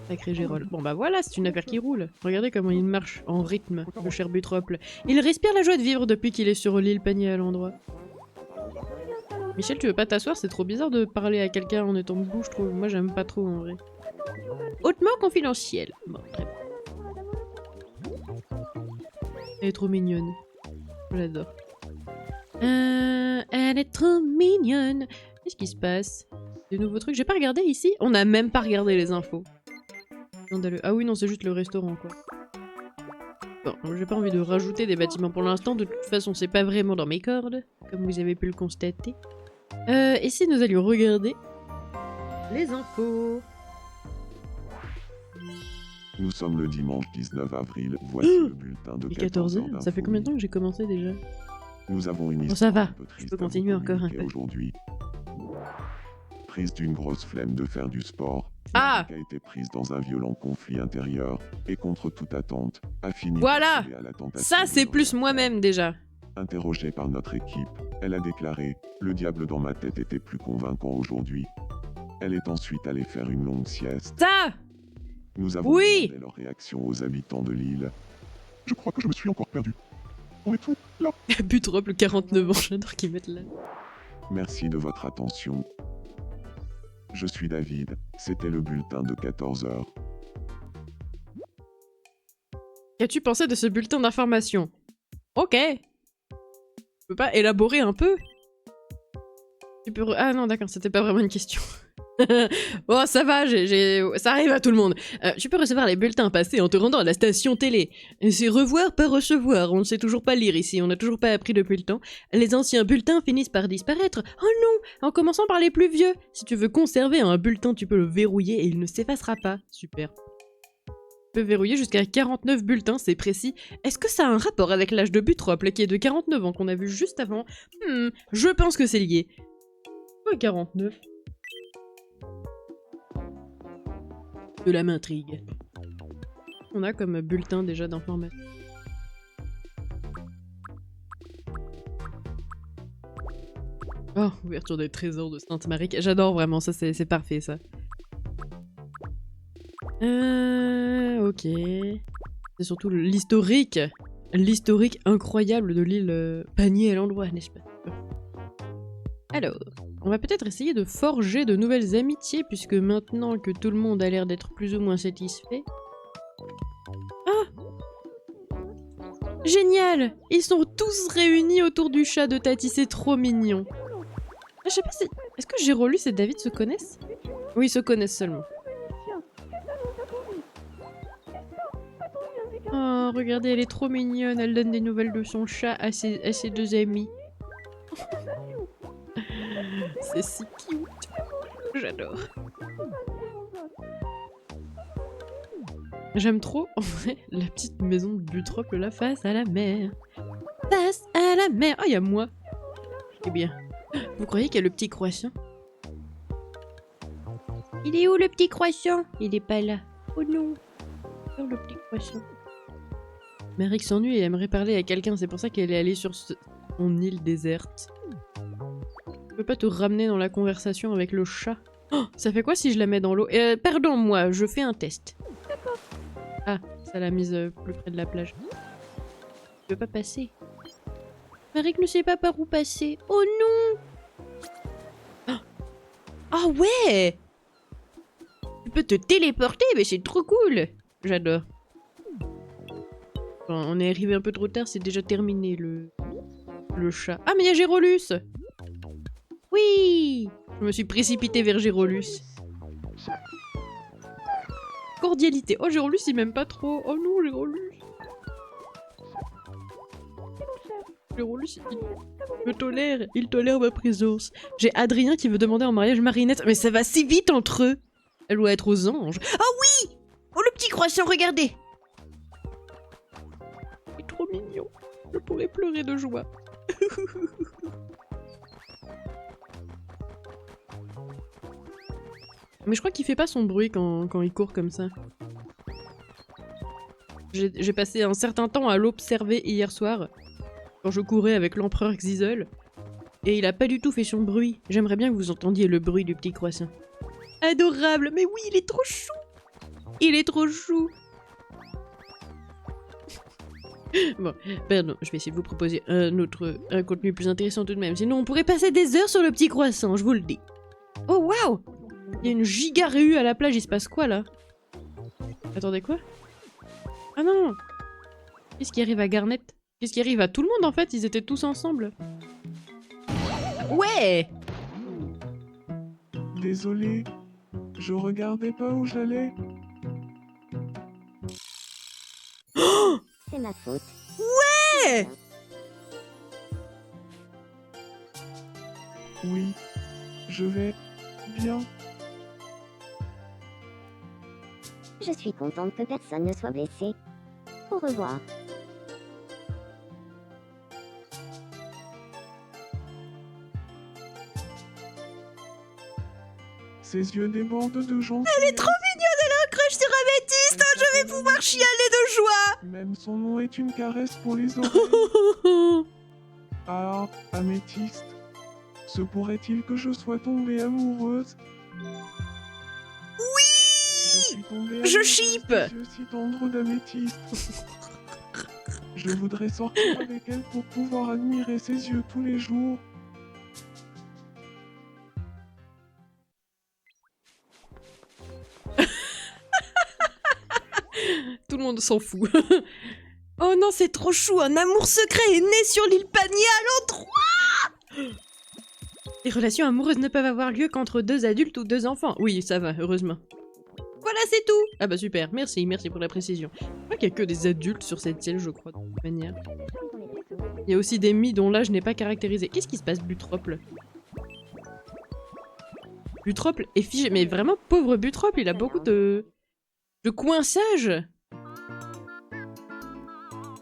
Sacré Gérol. Bon bah voilà, c'est une affaire qui roule. Regardez comment il marche en rythme, le cher Butrople. Il respire la joie de vivre depuis qu'il est sur l'île Panier à l'endroit. Michel, tu veux pas t'asseoir? C'est trop bizarre de parler à quelqu'un en étant debout, je trouve. Moi, j'aime pas trop, en vrai. Hautement confidentiel. Bon, très bien. Elle est trop mignonne. Je l'adore. Elle est trop mignonne. Qu'est-ce qui se passe? Des nouveaux trucs? J'ai pas regardé ici? On a même pas regardé les infos. Scandaleux. Ah oui, non, c'est juste le restaurant, quoi. Bon, j'ai pas envie de rajouter des bâtiments pour l'instant. De toute façon, c'est pas vraiment dans mes cordes, comme vous avez pu le constater. Et si nous allions regarder les infos? Nous sommes le dimanche 19 avril. Voici le bulletin de 14 14h? Ça fait combien de temps que j'ai commencé déjà? Nous avons une Bon, ça histoire va. un peu triste Je peux à vous continuer encore un communiquer peu. aujourd'hui. Prise d'une grosse flemme de faire du sport, Ah! Marika a été prise dans un violent conflit intérieur et contre toute attente, a fini Voilà! par céder à la tentation Ça, de c'est plus l'autre. moi-même déjà. Interrogée par notre équipe, elle a déclaré « Le diable dans ma tête était plus convaincant aujourd'hui ». Elle est ensuite allée faire une longue sieste. Ça! Nous avons Oui! demandé leur réaction aux habitants de l'île. Je crois que je me suis encore perdu. On est tout là. Butrople, 49 ans, j'adore qu'ils mettent là. Merci de votre attention. Je suis David, c'était le bulletin de 14 h. Qu'as-tu pensé de ce bulletin d'information? Ok. Tu peux pas élaborer un peu? Tu peux... Ah non, d'accord, c'était pas vraiment une question. Oh, ça va, ça arrive à tout le monde. Tu peux recevoir les bulletins passés en te rendant à la station télé. C'est revoir, pas recevoir. On ne sait toujours pas lire ici, on n'a toujours pas appris depuis le temps. Les anciens bulletins finissent par disparaître. Oh non! En commençant par les plus vieux. Si tu veux conserver un bulletin, tu peux le verrouiller et il ne s'effacera pas. Super. Tu peux verrouiller jusqu'à 49 bulletins, c'est précis. Est-ce que ça a un rapport avec l'âge de Butrople qui est de 49 ans qu'on a vu juste avant? Je pense que c'est lié. Pourquoi 49? Cela m'intrigue. On a comme bulletin déjà d'information. Oh, ouverture des trésors de Sainte-Marie. J'adore vraiment, ça c'est parfait ça. Ok. C'est surtout l'historique incroyable de l'île Panier à l'endroit, n'est-ce pas? Alors, on va peut-être essayer de forger de nouvelles amitiés, puisque maintenant que tout le monde a l'air d'être plus ou moins satisfait... Ah! Génial! Ils sont tous réunis autour du chat de Tati, c'est trop mignon. Je sais pas si... Est-ce que Gérolus et David se connaissent? Oui, ils se connaissent seulement. Oh, regardez, elle est trop mignonne, elle donne des nouvelles de son chat à ses deux amis. C'est si cute. J'adore. J'aime trop, en vrai, la petite maison de Butrople là, face à la mer. Face à la mer. Oh, il y a moi. Eh bien, vous croyez qu'il y a le petit croissant? Il est où le petit croissant? Il est pas là. Oh non. Oh, le petit croissant. Merrick s'ennuie et aimerait parler à quelqu'un, c'est pour ça qu'elle est allée sur son île déserte. Tu peux pas te ramener dans la conversation avec le chat? Oh, ça fait quoi si je la mets dans l'eau? Pardon, moi, je fais un test. Ah, ça l'a mise plus près de la plage. Tu peux pas passer. Merrick ne sait pas par où passer. Oh non! Ah ouais! Tu peux te téléporter, mais c'est trop cool! J'adore. Enfin, on est arrivé un peu trop tard, c'est déjà terminé le chat. Ah, mais il y a Gérolus! Oui! Je me suis précipitée vers Gérolus. Cordialité. Oh, Gérolus, il m'aime pas trop. Oh non, Gérolus. Gérolus, il me tolère. Il tolère ma présence. J'ai Adrien qui veut demander en mariage Marinette. Mais ça va si vite entre eux! Elle doit être aux anges. Oh oui! Oh, le petit croissant, regardez! Il est trop mignon. Je pourrais pleurer de joie. Mais je crois qu'il fait pas son bruit quand il court comme ça. J'ai passé un certain temps à l'observer hier soir, quand je courais avec l'empereur Xizel, et il a pas du tout fait son bruit. J'aimerais bien que vous entendiez le bruit du petit croissant. Adorable! Mais oui, il est trop chou! Il est trop chou! Bon, pardon, je vais essayer de vous proposer un contenu plus intéressant tout de même. Sinon, on pourrait passer des heures sur le petit croissant, je vous le dis. Oh, waouh! Il y a une giga réu à la plage, il se passe quoi, là? Attendez, quoi? Ah non! Qu'est-ce qui arrive à Garnet? Qu'est-ce qui arrive à tout le monde, en fait? Ils étaient tous ensemble. Ouais! Désolé, je regardais pas où j'allais. C'est ma faute. Ouais! Oui, je vais bien. Je suis contente que personne ne soit blessé. Au revoir. Ses yeux débordent de gentillesse. Elle est trop mignonne, elle a un crush sur Améthyste! Je vais pouvoir chialer de joie! Même son nom est une caresse pour les oreilles. Ah, Améthyste. Se pourrait-il que je sois tombée amoureuse? Oui! Je chipe! Je suis tendre d'Améthyste. Je voudrais sortir avec elle pour pouvoir admirer ses yeux tous les jours. Tout le monde s'en fout. Oh non, c'est trop chou, un amour secret est né sur l'île Panier à l'endroit! Les relations amoureuses ne peuvent avoir lieu qu'entre deux adultes ou deux enfants. Oui, ça va, heureusement. Voilà, c'est tout! Ah bah super, merci pour la précision. Je crois qu'il y a que des adultes sur cette île, je crois, de toute manière. Il y a aussi des mis dont l'âge n'est pas caractérisé. Qu'est-ce qui se passe, Butrople? Butrople est figé, mais vraiment pauvre Butrople, il a beaucoup de coinçage.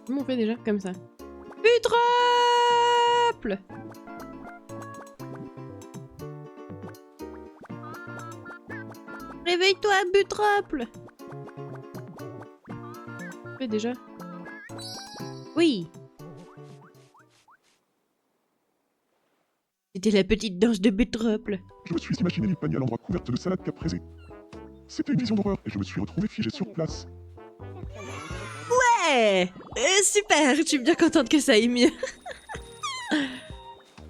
Comment on fait déjà? Comme ça. Butrople! Réveille-toi, Butrople! On fait déjà? Oui! C'était la petite danse de Butrople. Je me suis imaginé l'île Panier à l'endroit couverte de salade caprese. C'était une vision d'horreur et je me suis retrouvé figé sur place. Ouais! Ouais. Super, je suis bien contente que ça aille mieux.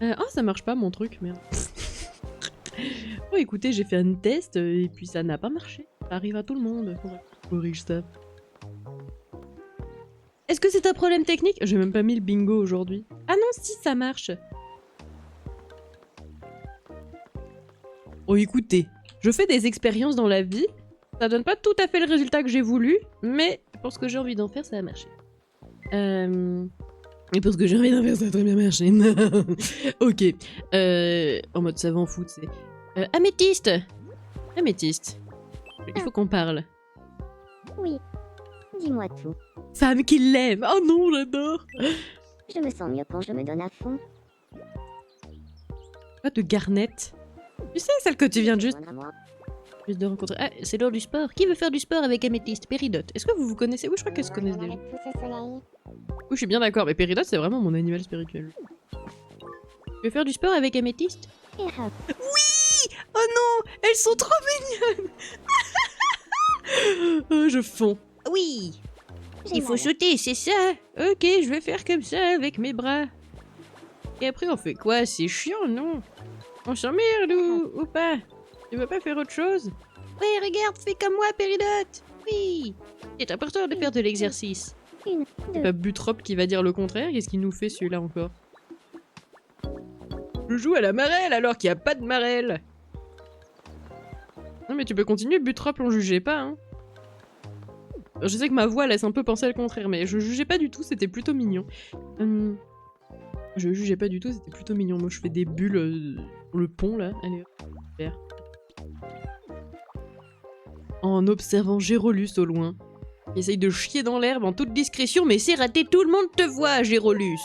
Oh, ça marche pas mon truc, merde. Bon, écoutez, j'ai fait un test et puis ça n'a pas marché. Ça arrive à tout le monde. Corrige ça. Est-ce que c'est un problème technique? J'ai même pas mis le bingo aujourd'hui. Ah non, si, ça marche. Oh, écoutez, je fais des expériences dans la vie. Ça donne pas tout à fait le résultat que j'ai voulu, mais pour ce que j'ai envie d'en faire, ça a marché. Et pour ce que j'ai envie d'en faire, ça a très bien marché. Ok. En mode savant foot, c'est... Améthyste! Améthyste. Il faut qu'on parle. Oui. Dis-moi tout. Femme qui l'aime! Oh non, j'adore! Je me sens mieux quand je me donne à fond. Pas de Garnette. Tu sais, celle que tu viens de juste Rejoindre-moi. de rencontrer. Ah, c'est l'heure du sport. Qui veut faire du sport avec Améthyste? Péridote. Est-ce que vous vous connaissez? Oui, je crois qu'elles se connaissent déjà. Avec tout ce soleil. Oui, je suis bien d'accord, mais Péridote, c'est vraiment mon animal spirituel. Tu veux faire du sport avec Améthyste? Et hop. Oh non! Elles sont trop mignonnes! Oh, je fonds. Oui! J'ai Il faut mal. sauter, c'est ça? Ok, je vais faire comme ça avec mes bras. Et après, on fait quoi? C'est chiant, non? On s'emmerde ou pas? Tu veux pas faire autre chose? Ouais, regarde, fais comme moi, Péridote! Oui! C'est important de faire de l'exercice. Une, C'est deux. pas Butrop qui va dire le contraire? Qu'est-ce qu'il nous fait celui-là encore? Je joue à la marelle alors qu'il n'y a pas de marelle! Non mais tu peux continuer, Butrop, on jugeait pas, hein? Je sais que ma voix laisse un peu penser le contraire, mais je jugeais pas du tout, c'était plutôt mignon. Je jugeais pas du tout, c'était plutôt mignon. Moi je fais des bulles sur le pont là. Allez, super. En observant Gérolus au loin. Il essaye de chier dans l'herbe en toute discrétion, mais c'est raté, tout le monde te voit, Gérolus!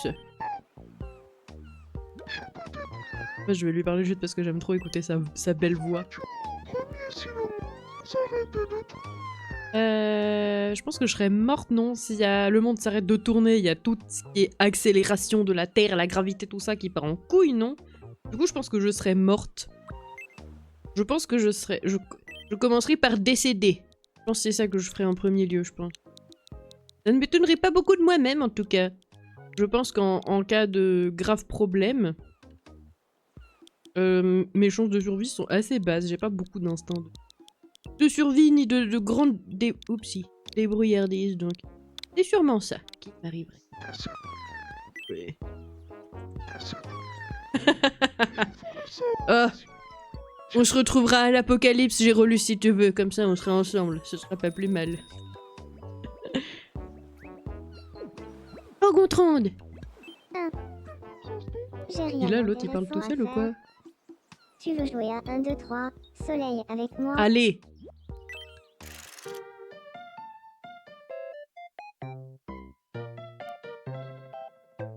Moi, je vais lui parler juste parce que j'aime trop écouter sa belle voix. Je pense que je serais morte, non? Si le monde s'arrête de tourner, il y a tout ce qui est accélération de la Terre, la gravité, tout ça qui part en couille, non? Du coup, je pense que je serais morte. Je pense que je serais... Je commencerai par décéder. Je pense que c'est ça que je ferais en premier lieu, je pense. Ça ne m'étonnerait pas beaucoup de moi-même, en tout cas. Je pense qu'en cas de grave problème, mes chances de survie sont assez basses. J'ai pas beaucoup d'instinct de survie ni de grande débrouillardise, donc c'est sûrement ça qui m'arriverait. Oui. Oh, on se retrouvera à l'apocalypse, Gérolus, si tu veux, comme ça on sera ensemble, ce sera pas plus mal. Oh, Gontran! J'ai rien. Et là, l'autre il parle tout d'intéressant seul ou à quoi? faire. Tu veux jouer à 1, 2, 3, soleil avec moi? Allez!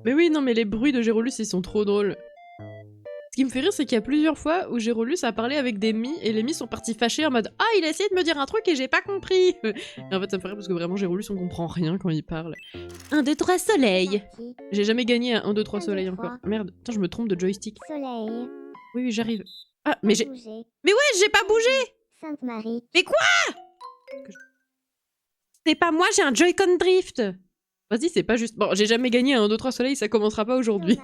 Mais oui, non, mais les bruits de Gérolus, ils sont trop drôles. Ce qui me fait rire, c'est qu'il y a plusieurs fois où Gérolus a parlé avec des Mii, et les Mii sont partis fâchés en mode « Ah, il a essayé de me dire un truc et j'ai pas compris !» Et en fait, ça me fait rire parce que vraiment, Gérolus, on comprend rien quand il parle. 1, 2, 3, soleil! Parti. J'ai jamais gagné à 1, 2, 3, 1, 2, soleil 3. encore. Merde, attends, je me trompe de joystick. Soleil. Oui, oui, j'arrive. Ah, mais j'ai... Bouger. Mais ouais, j'ai pas bougé! Sainte-Marie. Mais quoi? C'est pas moi, j'ai un Joy-Con Drift! Vas-y, c'est pas juste... Bon, j'ai jamais gagné à 1, 2, 3 soleil, ça commencera pas aujourd'hui.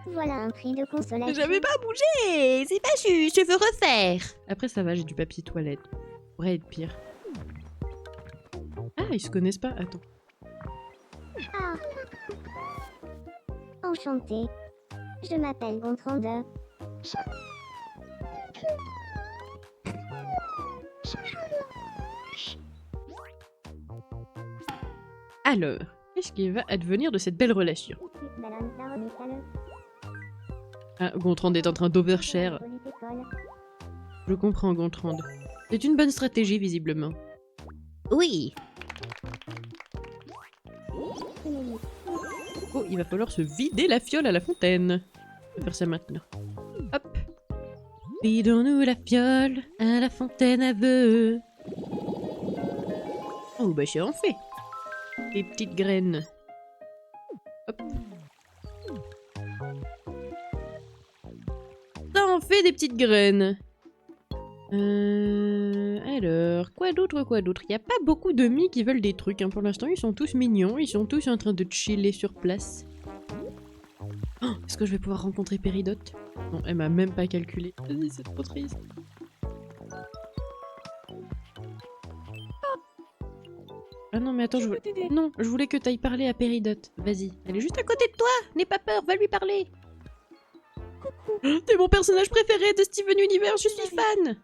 Voilà un prix de consolation. J'avais pas bougé! C'est pas juste, je veux refaire! Après, ça va, j'ai du papier toilette. Ça pourrait être pire. Ah, ils se connaissent pas? Attends. Ah. Enchantée. Je m'appelle Gontran de... Alors, qu'est-ce qui va advenir de cette belle relation? Ballon, la remise à l'œuf. Ah, Gontran est en train d'overshare. Police école. Je comprends, Gontran. C'est une bonne stratégie, visiblement. Oui! Tenez-lui. Oh, il va falloir se vider la fiole à la fontaine. On va faire ça maintenant. Hop. Vidons-nous la fiole à la fontaine à vœux. Oh, bah c'est en fait. Les petites graines. Hop. Ça en fait des petites graines. Alors, quoi d'autre, quoi d'autre? Il n'y a pas beaucoup de mi qui veulent des trucs, hein. Pour l'instant, ils sont tous mignons, ils sont tous en train de chiller sur place. Oh, est-ce que je vais pouvoir rencontrer Péridote? Non, elle m'a même pas calculé. Vas-y, c'est trop triste. Ah non, mais attends, Je peux t'aider. Non, je voulais que t'ailles parler à Péridote. Vas-y, elle est juste à côté de toi. N'aie pas peur, va lui parler. Coucou. T'es mon personnage préféré de Steven Universe, je suis fan.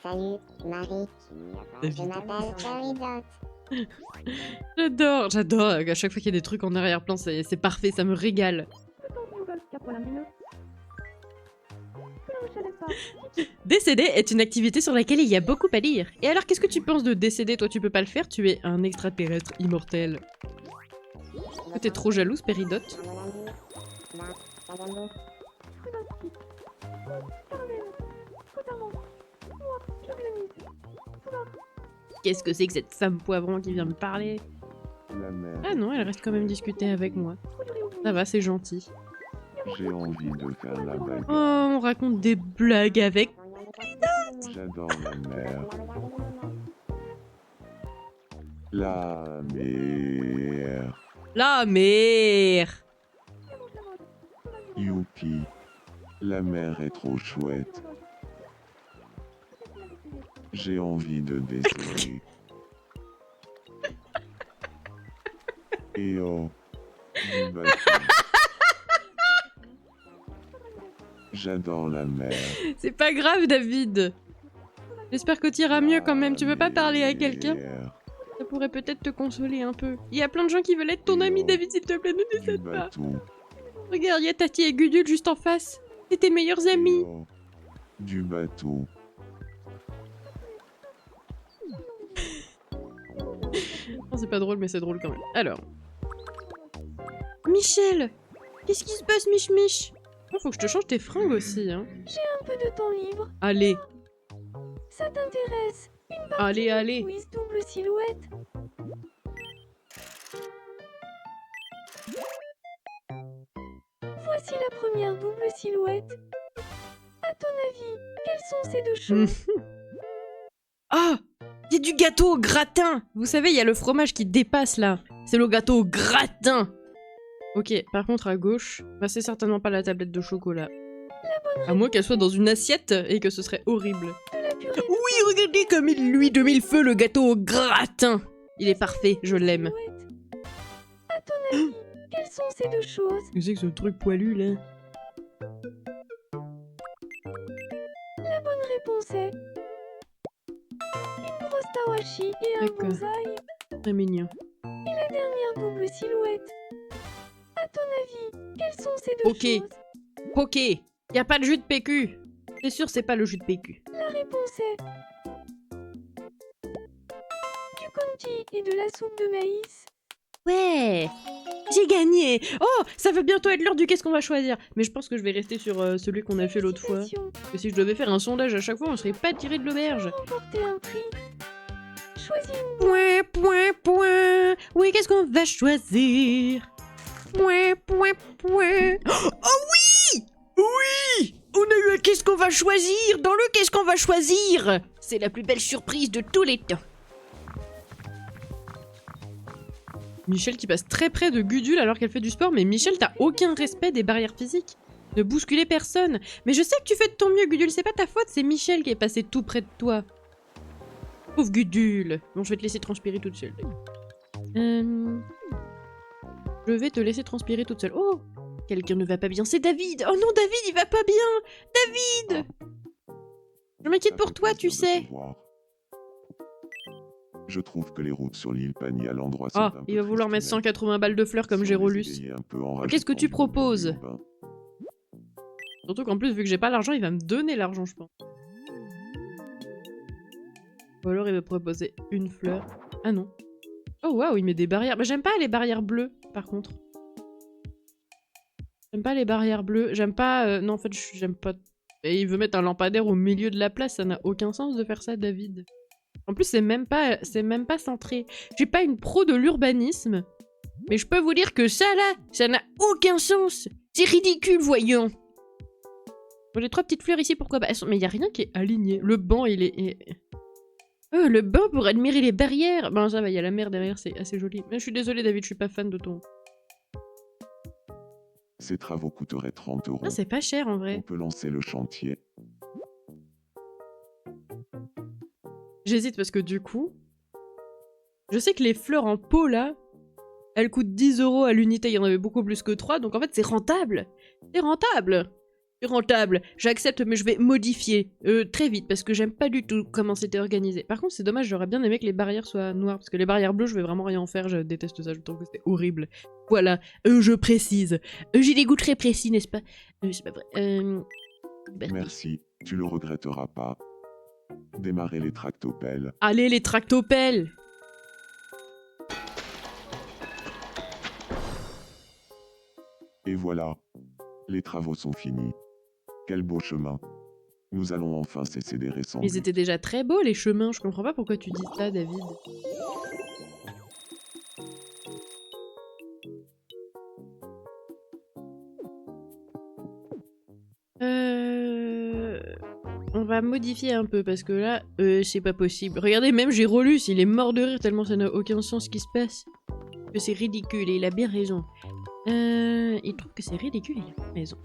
Salut, Marie. Je David. m'appelle Peridot. J'adore. À chaque fois qu'il y a des trucs en arrière-plan, c'est parfait, ça me régale. Décéder est une activité sur laquelle il y a beaucoup à lire. Et alors, qu'est-ce que tu penses de décéder? Toi, tu peux pas le faire, tu es un extraterrestre immortel. T'es trop jalouse, Péridote? Qu'est-ce que c'est que cette femme poivron qui vient me parler? La mère, Ah non, elle reste quand même discuter avec moi. Ça va, c'est gentil. j'ai envie de faire la Oh, baguette. on raconte des blagues avec... J'adore la mer. La mer. La mer. Youpi. La mer est trop chouette. J'ai envie de déceler. Et oh, du bateau. J'adore la mer. C'est pas grave, David. J'espère que t'iras mieux quand même. Tu veux pas parler à quelqu'un? Mer, Ça pourrait peut-être te consoler un peu. Il y a plein de gens qui veulent être ton ami, David, s'il te plaît, ne Du décède pas. bateau. Regarde, il y a Tati et Gudule juste en face. C'est tes meilleurs Et amis. oh, du bateau. Non, c'est pas drôle, mais c'est drôle quand même. Alors. Michel! Qu'est-ce qui se passe, Mich? Oh, faut que je te change tes fringues aussi, hein. Un peu de temps libre. Allez, Ça t'intéresse? allez. Quiz double silhouette. Voici la première double silhouette. À ton avis, quelles sont ces deux choses? Ah! Il y a du gâteau au gratin! Vous savez, il y a le fromage qui dépasse là. C'est le gâteau au gratin! Ok, par contre à gauche, bah c'est certainement pas la tablette de chocolat. À moins qu'elle soit dans une assiette et que ce serait horrible. De la purée Oui, regardez comme il lui de mille feux le gâteau au gratin! Il est parfait, je l'aime. silhouette. À ton avis, quelles sont ces deux choses? Qu'est-ce que c'est que ce truc poilu là? La bonne réponse est une brosse Tawashi et un D'accord. bonsaï. Très mignon. Et la dernière double silhouette. À ton avis, quelles sont ces deux Ok. choses? Ok, y a pas de jus de PQ. C'est sûr, c'est pas le jus de PQ. La réponse est du congee et de la soupe de maïs. Ouais, j'ai gagné. Oh, ça va bientôt être l'heure du qu'est-ce qu'on va choisir. Mais je pense que je vais rester sur celui qu'on a fait l'autre fois. Félicitations, Parce que si je devais faire un sondage à chaque fois, on serait pas tiré de l'auberge. remporté un prix. Choisis une Point, point, point. Oui, qu'est-ce qu'on va choisir? Point, point, point. Oh oui! Oui! On a eu un qu'est-ce qu'on va choisir dans le qu'est-ce qu'on va choisir. C'est la plus belle surprise de tous les temps. Michel qui passe très près de Gudule alors qu'elle fait du sport, mais Michel, t'as aucun respect des barrières physiques. Ne bousculez personne. Mais je sais que tu fais de ton mieux, Gudule, c'est pas ta faute, c'est Michel qui est passé tout près de toi. Pauvre Gudule. Bon, je vais te laisser transpirer toute seule. Je vais te laisser transpirer toute seule. Oh! Quelqu'un ne va pas bien, c'est David! Oh non, David, il va pas bien! David! Je m'inquiète Ça pour fait toi, tu plaisir de sais. te voir. Je trouve que les routes sur l'île Pani à l'endroit sont Ah, un peu il va vouloir mettre tristounelles. 180 balles de fleurs comme Sans les Gérolus. égayer un peu en Qu'est-ce que rajoutant tu du bonbon proposes? et du pain. Surtout qu'en plus, vu que j'ai pas l'argent, il va me donner l'argent, je pense. Ou alors il va proposer une fleur. Ah non. Oh waouh, il met des barrières. Bah, j'aime pas les barrières bleues, par contre. J'aime pas les barrières bleues. J'aime pas... Non, en fait, j'aime pas... Et il veut mettre un lampadaire au milieu de la place. Ça n'a aucun sens de faire ça, David. En plus, c'est même pas centré. Je suis pas une pro de l'urbanisme. Mais je peux vous dire que ça, là, ça n'a aucun sens. C'est ridicule, voyons. Bon, les trois petites fleurs ici, pourquoi? Bah, mais il y a rien qui est aligné. Le banc, il est... Oh, le bain pour admirer les barrières. Ben ça va, il y a la mer derrière, c'est assez joli. Mais je suis désolée David, je suis pas fan de ton... Ces travaux coûteraient 30 euros. Ah, c'est pas cher en On vrai. peut lancer le chantier. J'hésite parce que du coup... Je sais que les fleurs en pot là, elles coûtent 10 euros à l'unité, il y en avait beaucoup plus que 3, donc en fait c'est rentable. C'est rentable. C'est rentable. J'accepte mais je vais modifier très vite parce que j'aime pas du tout comment c'était organisé. Par contre c'est dommage, j'aurais bien aimé que les barrières soient noires parce que les barrières bleues je vais vraiment rien en faire, je déteste ça, je trouve que c'est horrible. Voilà, je précise. J'ai des goûts très précis, n'est-ce pas? C'est pas vrai. Bertie. Merci, tu le regretteras pas. Démarrer les tractopelles. Allez les tractopelles. Et voilà. Les travaux sont finis. Quel beau chemin. Nous allons enfin cesser des récents. Ils étaient déjà très beaux les chemins, je comprends pas pourquoi tu dis ça David. On va modifier un peu parce que là, c'est pas possible. Regardez, même j'ai relu, il est mort de rire tellement ça n'a aucun sens ce qui se passe. Que c'est ridicule et il a bien raison. Il trouve que c'est ridicule et il a bien raison.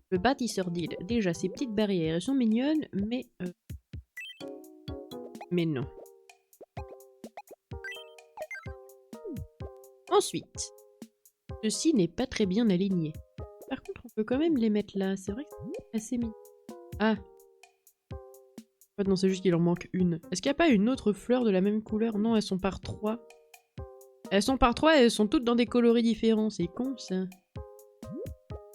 Le bâtisseur d'île. Déjà, ces petites barrières, elles sont mignonnes, mais... Mais non. Ensuite, ceci n'est pas très bien aligné. Par contre, on peut quand même les mettre là. C'est vrai que c'est assez mignon. Ah. En fait, non, c'est juste qu'il en manque une. Est-ce qu'il n'y a pas une autre fleur de la même couleur? Non, elles sont par 3. Elles sont par 3 et elles sont toutes dans des coloris différents. C'est con, ça.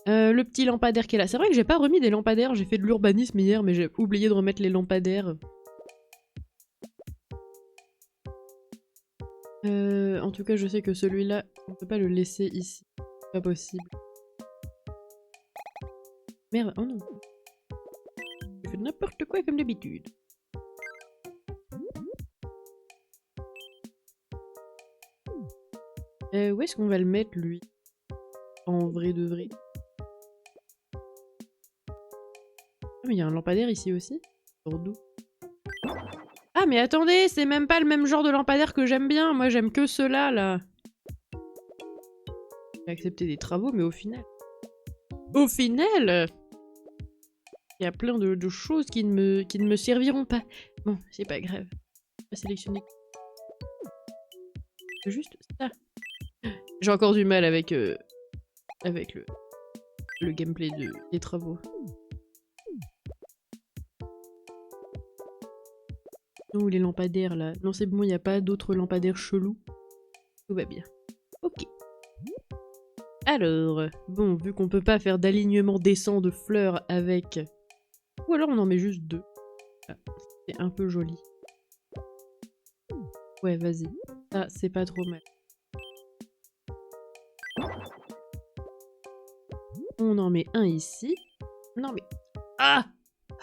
Le petit lampadaire qui est là. C'est vrai que j'ai pas remis des lampadaires. J'ai fait de l'urbanisme hier, mais j'ai oublié de remettre les lampadaires. En tout cas, je sais que celui-là, on peut pas le laisser ici. Pas possible. Merde, oh non. J'ai fait n'importe quoi comme d'habitude. Où est-ce qu'on va le mettre, lui? En vrai de vrai. Ah, mais il y a un lampadaire ici aussi. Sur d'où? Ah, mais attendez, c'est même pas le même genre de lampadaire que j'aime bien. Moi, j'aime que ceux-là, là. J'ai accepté des travaux, mais au final... Au final, il y a plein de choses qui ne me serviront pas. Bon, c'est pas grave. On va sélectionner juste ça. J'ai encore du mal avec, avec le gameplay des travaux. Oh, les lampadaires, là. Non, c'est bon, il n'y a pas d'autres lampadaires chelous. Tout va bien. Ok. Alors, bon, vu qu'on peut pas faire d'alignement décent de fleurs avec... Ou alors on en met juste 2. Ah, c'est un peu joli. Ouais, vas-y. Ça, c'est pas trop mal. On en met un ici. Non mais... Ah!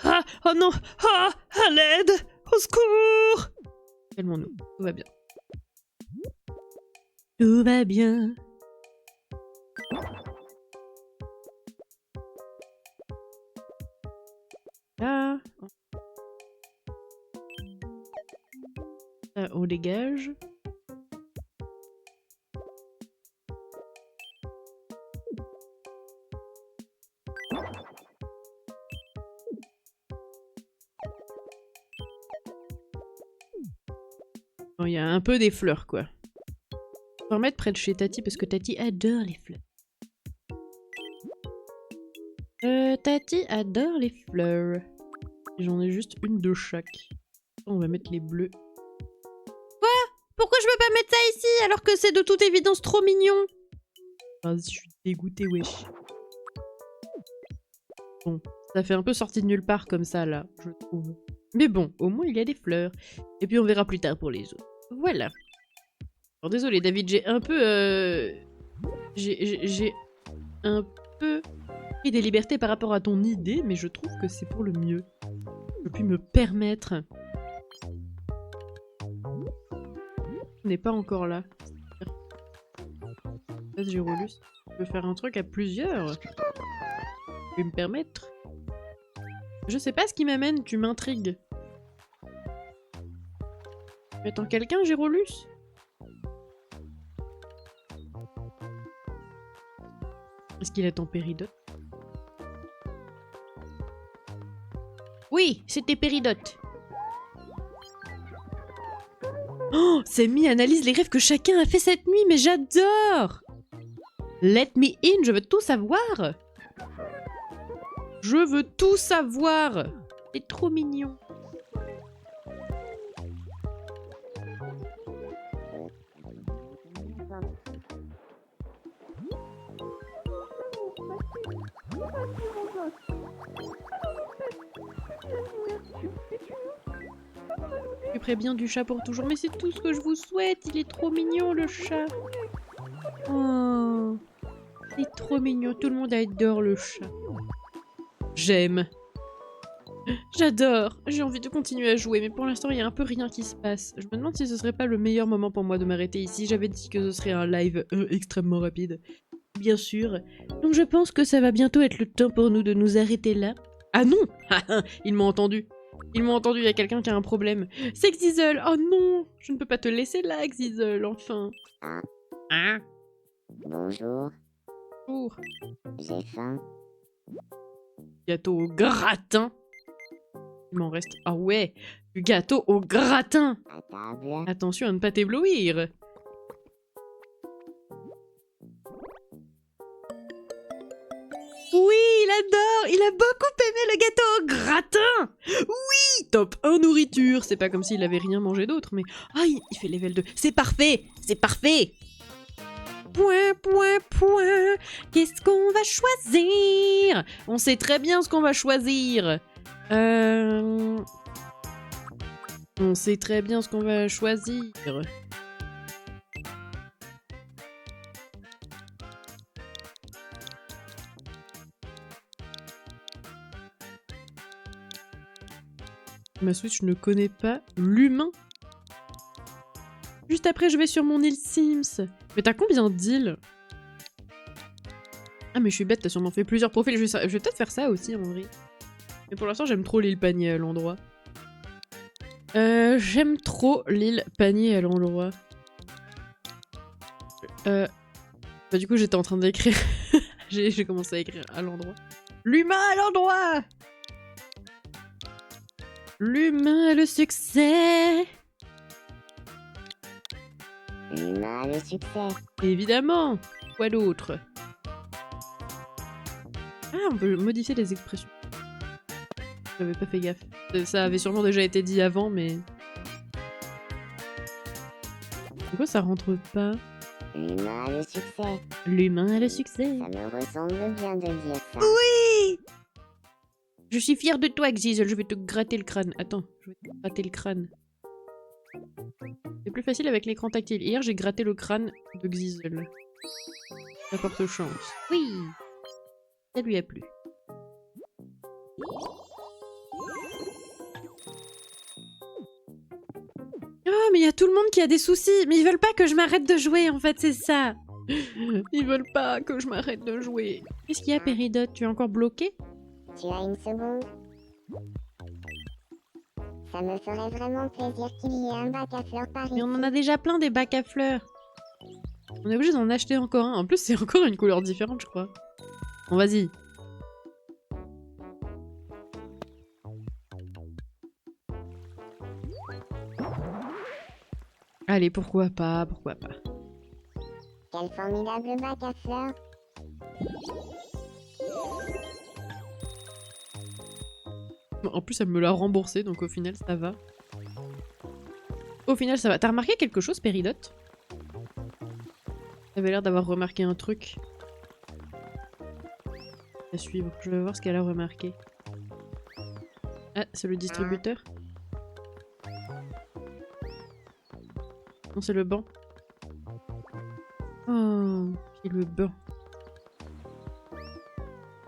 Ah! Oh non! Ah! À l'aide! Au secours! Calmons-nous. Tout va bien. Tout va bien. Là. Ça, on dégage. Bon, il y a un peu des fleurs, quoi. On va en mettre près de chez Tati parce que Tati adore les fleurs. Tati adore les fleurs. J'en ai juste une de chaque. On va mettre les bleus. Quoi? Pourquoi je peux pas mettre ça ici alors que c'est de toute évidence trop mignon? Vas-y, je suis dégoûtée, wesh. Bon, ça fait un peu sortie de nulle part comme ça, là, je trouve. Mais bon, au moins il y a des fleurs. Et puis on verra plus tard pour les autres. Voilà. Alors désolé David, j'ai un peu... J'ai un peu pris des libertés par rapport à ton idée, mais je trouve que c'est pour le mieux. Je puis me permettre. On n'est pas encore là. J'ai relu. Je peux faire un truc à plusieurs. Je peux me permettre. Je sais pas ce qui m'amène, tu m'intrigues. Attends, quelqu'un, Gérolus? Est-ce qu'il attend Péridote? Oui, c'était Péridote. Oh, Samy analyse les rêves que chacun a fait cette nuit, mais j'adore! Let me in, je veux tout savoir! Je veux tout savoir! C'est trop mignon. Je ferai bien du chat pour toujours, mais c'est tout ce que je vous souhaite. Il est trop mignon, le chat. Oh, c'est trop mignon. Tout le monde adore le chat. J'aime. J'adore. J'ai envie de continuer à jouer, mais pour l'instant, il y a un peu rien qui se passe. Je me demande si ce serait pas le meilleur moment pour moi de m'arrêter ici. J'avais dit que ce serait un live extrêmement rapide. Bien sûr. Donc je pense que ça va bientôt être le temps pour nous de nous arrêter là. Ah non! Ils m'ont entendu. Ils m'ont entendu, il y a quelqu'un qui a un problème. C'est Xizzle! Oh non! Je ne peux pas te laisser là, Xizzle, enfin. Ah. Ah. Bonjour, Bonjour. j'ai faim. Gâteau au gratin. Il m'en reste... Ah ouais! Du gâteau au gratin! À table. Attention à ne pas t'éblouir. Oui, il adore! Il a beaucoup aimé le gâteau au gratin! Oui! Top 1 nourriture! C'est pas comme s'il avait rien mangé d'autre, mais... Ah, il fait level 2. C'est parfait! C'est parfait! Point, point, point! Qu'est-ce qu'on va choisir? On sait très bien ce qu'on va choisir. On sait très bien ce qu'on va choisir. Ma Switch ne connaît pas l'humain. Juste après, je vais sur mon île Sims. Mais t'as combien d'îles? Ah mais je suis bête, t'as sûrement fait plusieurs profils. Je vais peut-être faire ça aussi en vrai. Mais pour l'instant, j'aime trop l'île panier à l'endroit. J'aime trop l'île panier à l'endroit. Bah du coup, j'étais en train d'écrire. J'ai commencé à écrire à l'endroit. L'humain à l'endroit! L'humain a le succès! L'humain a le succès. Évidemment! Quoi d'autre? Ah, on peut modifier les expressions. J'avais pas fait gaffe. Ça avait sûrement déjà été dit avant, mais... Pourquoi ça rentre pas? L'humain a le succès. L'humain a le succès. Ça me ressemble bien de dire ça. Oui! Je suis fière de toi, Xizzle. Je vais te gratter le crâne. Attends, je vais te gratter le crâne. C'est plus facile avec l'écran tactile. Hier, j'ai gratté le crâne de Xizzle. Ça porte chance. Oui! Ça lui a plu. Oh, mais il y a tout le monde qui a des soucis. Mais ils veulent pas que je m'arrête de jouer, en fait, c'est ça. Ils veulent pas que je m'arrête de jouer. Qu'est-ce qu'il y a, Péridote? Tu es encore bloqué? Tu as une seconde? Ça me ferait vraiment plaisir qu'il y ait un bac à fleurs par Mais ici. on en a déjà plein des bacs à fleurs. On est obligé d'en acheter encore un. En plus, c'est encore une couleur différente, je crois. Bon, vas-y. Allez, pourquoi pas, pourquoi pas. Quel formidable bac à fleurs. Bon, en plus, elle me l'a remboursé, donc au final, ça va. Au final, ça va. T'as remarqué quelque chose, Péridote? T'avais l'air d'avoir remarqué un truc. À suivre. Je vais voir ce qu'elle a remarqué. Ah, c'est le distributeur? Non, c'est le banc. Oh, puis le banc.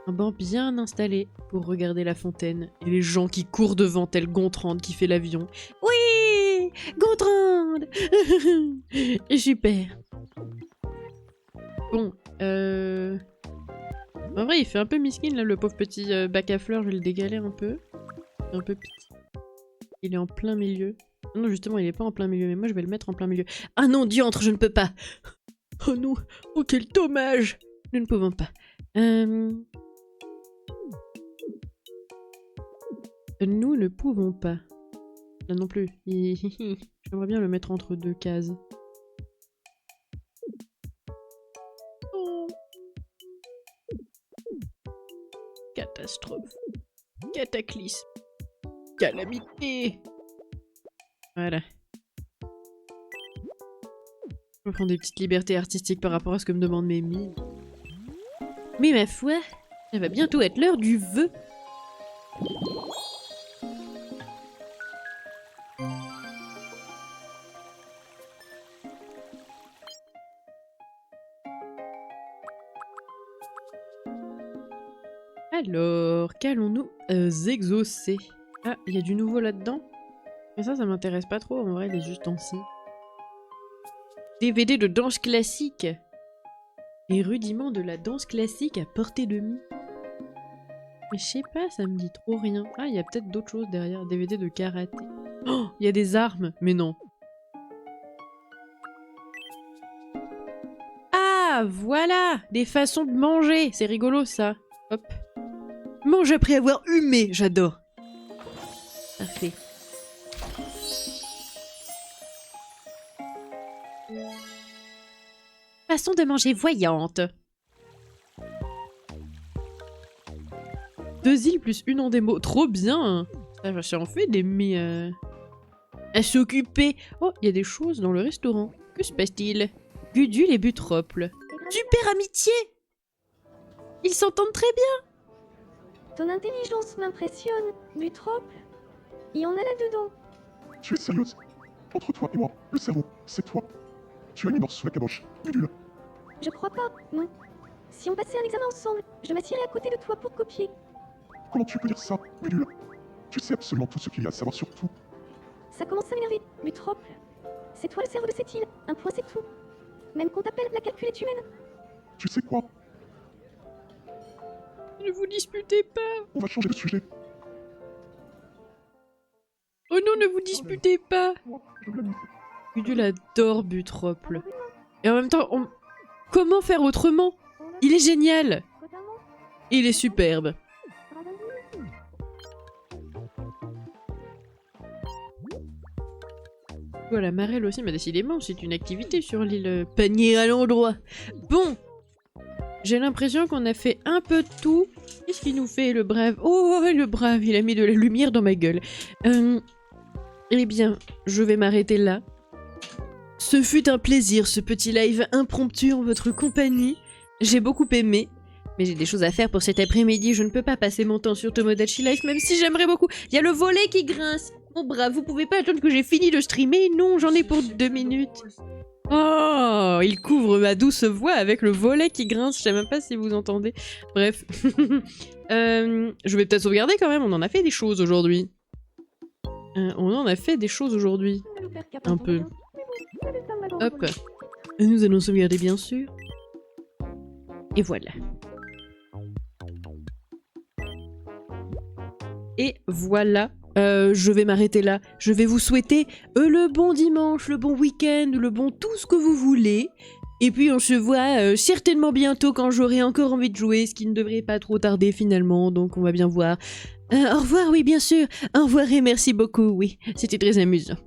Un banc bien installé pour regarder la fontaine et les gens qui courent devant tel Gontran qui fait l'avion. Oui! Gontran! Super. Bon, en vrai, il fait un peu miskin, là, le pauvre petit bac à fleurs. Je vais le dégaler un peu. Un peu petit. Il est en plein milieu. Non, justement, il est pas en plein milieu, mais moi je vais le mettre en plein milieu. Ah non, diantre, je ne peux pas. Oh non, oh quel dommage. Nous ne pouvons pas. Nous ne pouvons pas. Là non plus. J'aimerais bien le mettre entre deux cases. Oh. Catastrophe. Cataclysme. Calamité. Voilà. Je vais prendre des petites libertés artistiques par rapport à ce que me demandent mes mines. Mais ma foi, ça va bientôt être l'heure du vœu. Alors, qu'allons-nous exaucer? Ah, il y a du nouveau là-dedans? Mais ça m'intéresse pas trop, en vrai, les ustensiles. DVD de danse classique. Les rudiments de la danse classique à portée de main. Mais je sais pas, ça me dit trop rien. Ah, il y a peut-être d'autres choses derrière. DVD de karaté. Oh, il y a des armes. Mais non. Ah, voilà! Des façons de manger. C'est rigolo, ça. Hop. Mange après avoir humé. J'adore. Parfait. Façon de manger voyante. 2 îles plus une en démo. Trop bien. Ça va en fait des mets à s'occuper. Oh, il y a des choses dans le restaurant. Que se passe-t-il? Gudule et Butrople. Super amitié. Ils s'entendent très bien. Ton intelligence m'impressionne, Butrople. Il y en a là-dedans. Tu es sérieuse? Entre toi et moi, le cerveau, c'est toi. Tu as mis sous la caboche, Gudule. Je crois pas, non. Si on passait un examen ensemble, je m'assierais à côté de toi pour copier. Comment tu peux dire ça, Gudule? Tu sais absolument tout ce qu'il y a à savoir sur tout. Ça commence à m'énerver, Butrople. C'est toi le cerveau de cette île, un point c'est tout. Même qu'on t'appelle la calculette humaine. Tu sais quoi? Ne vous disputez pas. On va changer de sujet. Oh non, ne vous disputez pas. Moi, je l'aime. Gudule adore Butrople. Et en même temps, comment faire autrement? Il est génial. Il est superbe. Voilà, Marelle aussi, mais décidément, c'est une activité sur l'île. Panier à l'endroit. Bon. J'ai l'impression qu'on a fait un peu de tout. Qu'est-ce qu'il nous fait, le brave? Oh, le brave, il a mis de la lumière dans ma gueule. Eh bien, je vais m'arrêter là. Ce fut un plaisir, ce petit live impromptu en votre compagnie. J'ai beaucoup aimé, mais j'ai des choses à faire pour cet après-midi. Je ne peux pas passer mon temps sur Tomodachi Life, même si j'aimerais beaucoup. Il y a le volet qui grince. Bon brave, vous pouvez pas attendre que j'ai fini de streamer? Non, j'en ai pour 2 minutes. Oh, il couvre ma douce voix avec le volet qui grince. Je sais même pas si vous entendez. Bref. Je vais peut-être sauvegarder quand même. On en a fait des choses aujourd'hui. On en a fait des choses aujourd'hui. Un peu. Hop. Nous allons sauvegarder bien sûr. Et voilà. Et voilà. Je vais m'arrêter là. Je vais vous souhaiter le bon dimanche, le bon week-end, le bon tout ce que vous voulez. Et puis on se voit certainement bientôt quand j'aurai encore envie de jouer, ce qui ne devrait pas trop tarder finalement, donc on va bien voir. Au revoir, oui bien sûr. Au revoir et merci beaucoup, oui. C'était très amusant.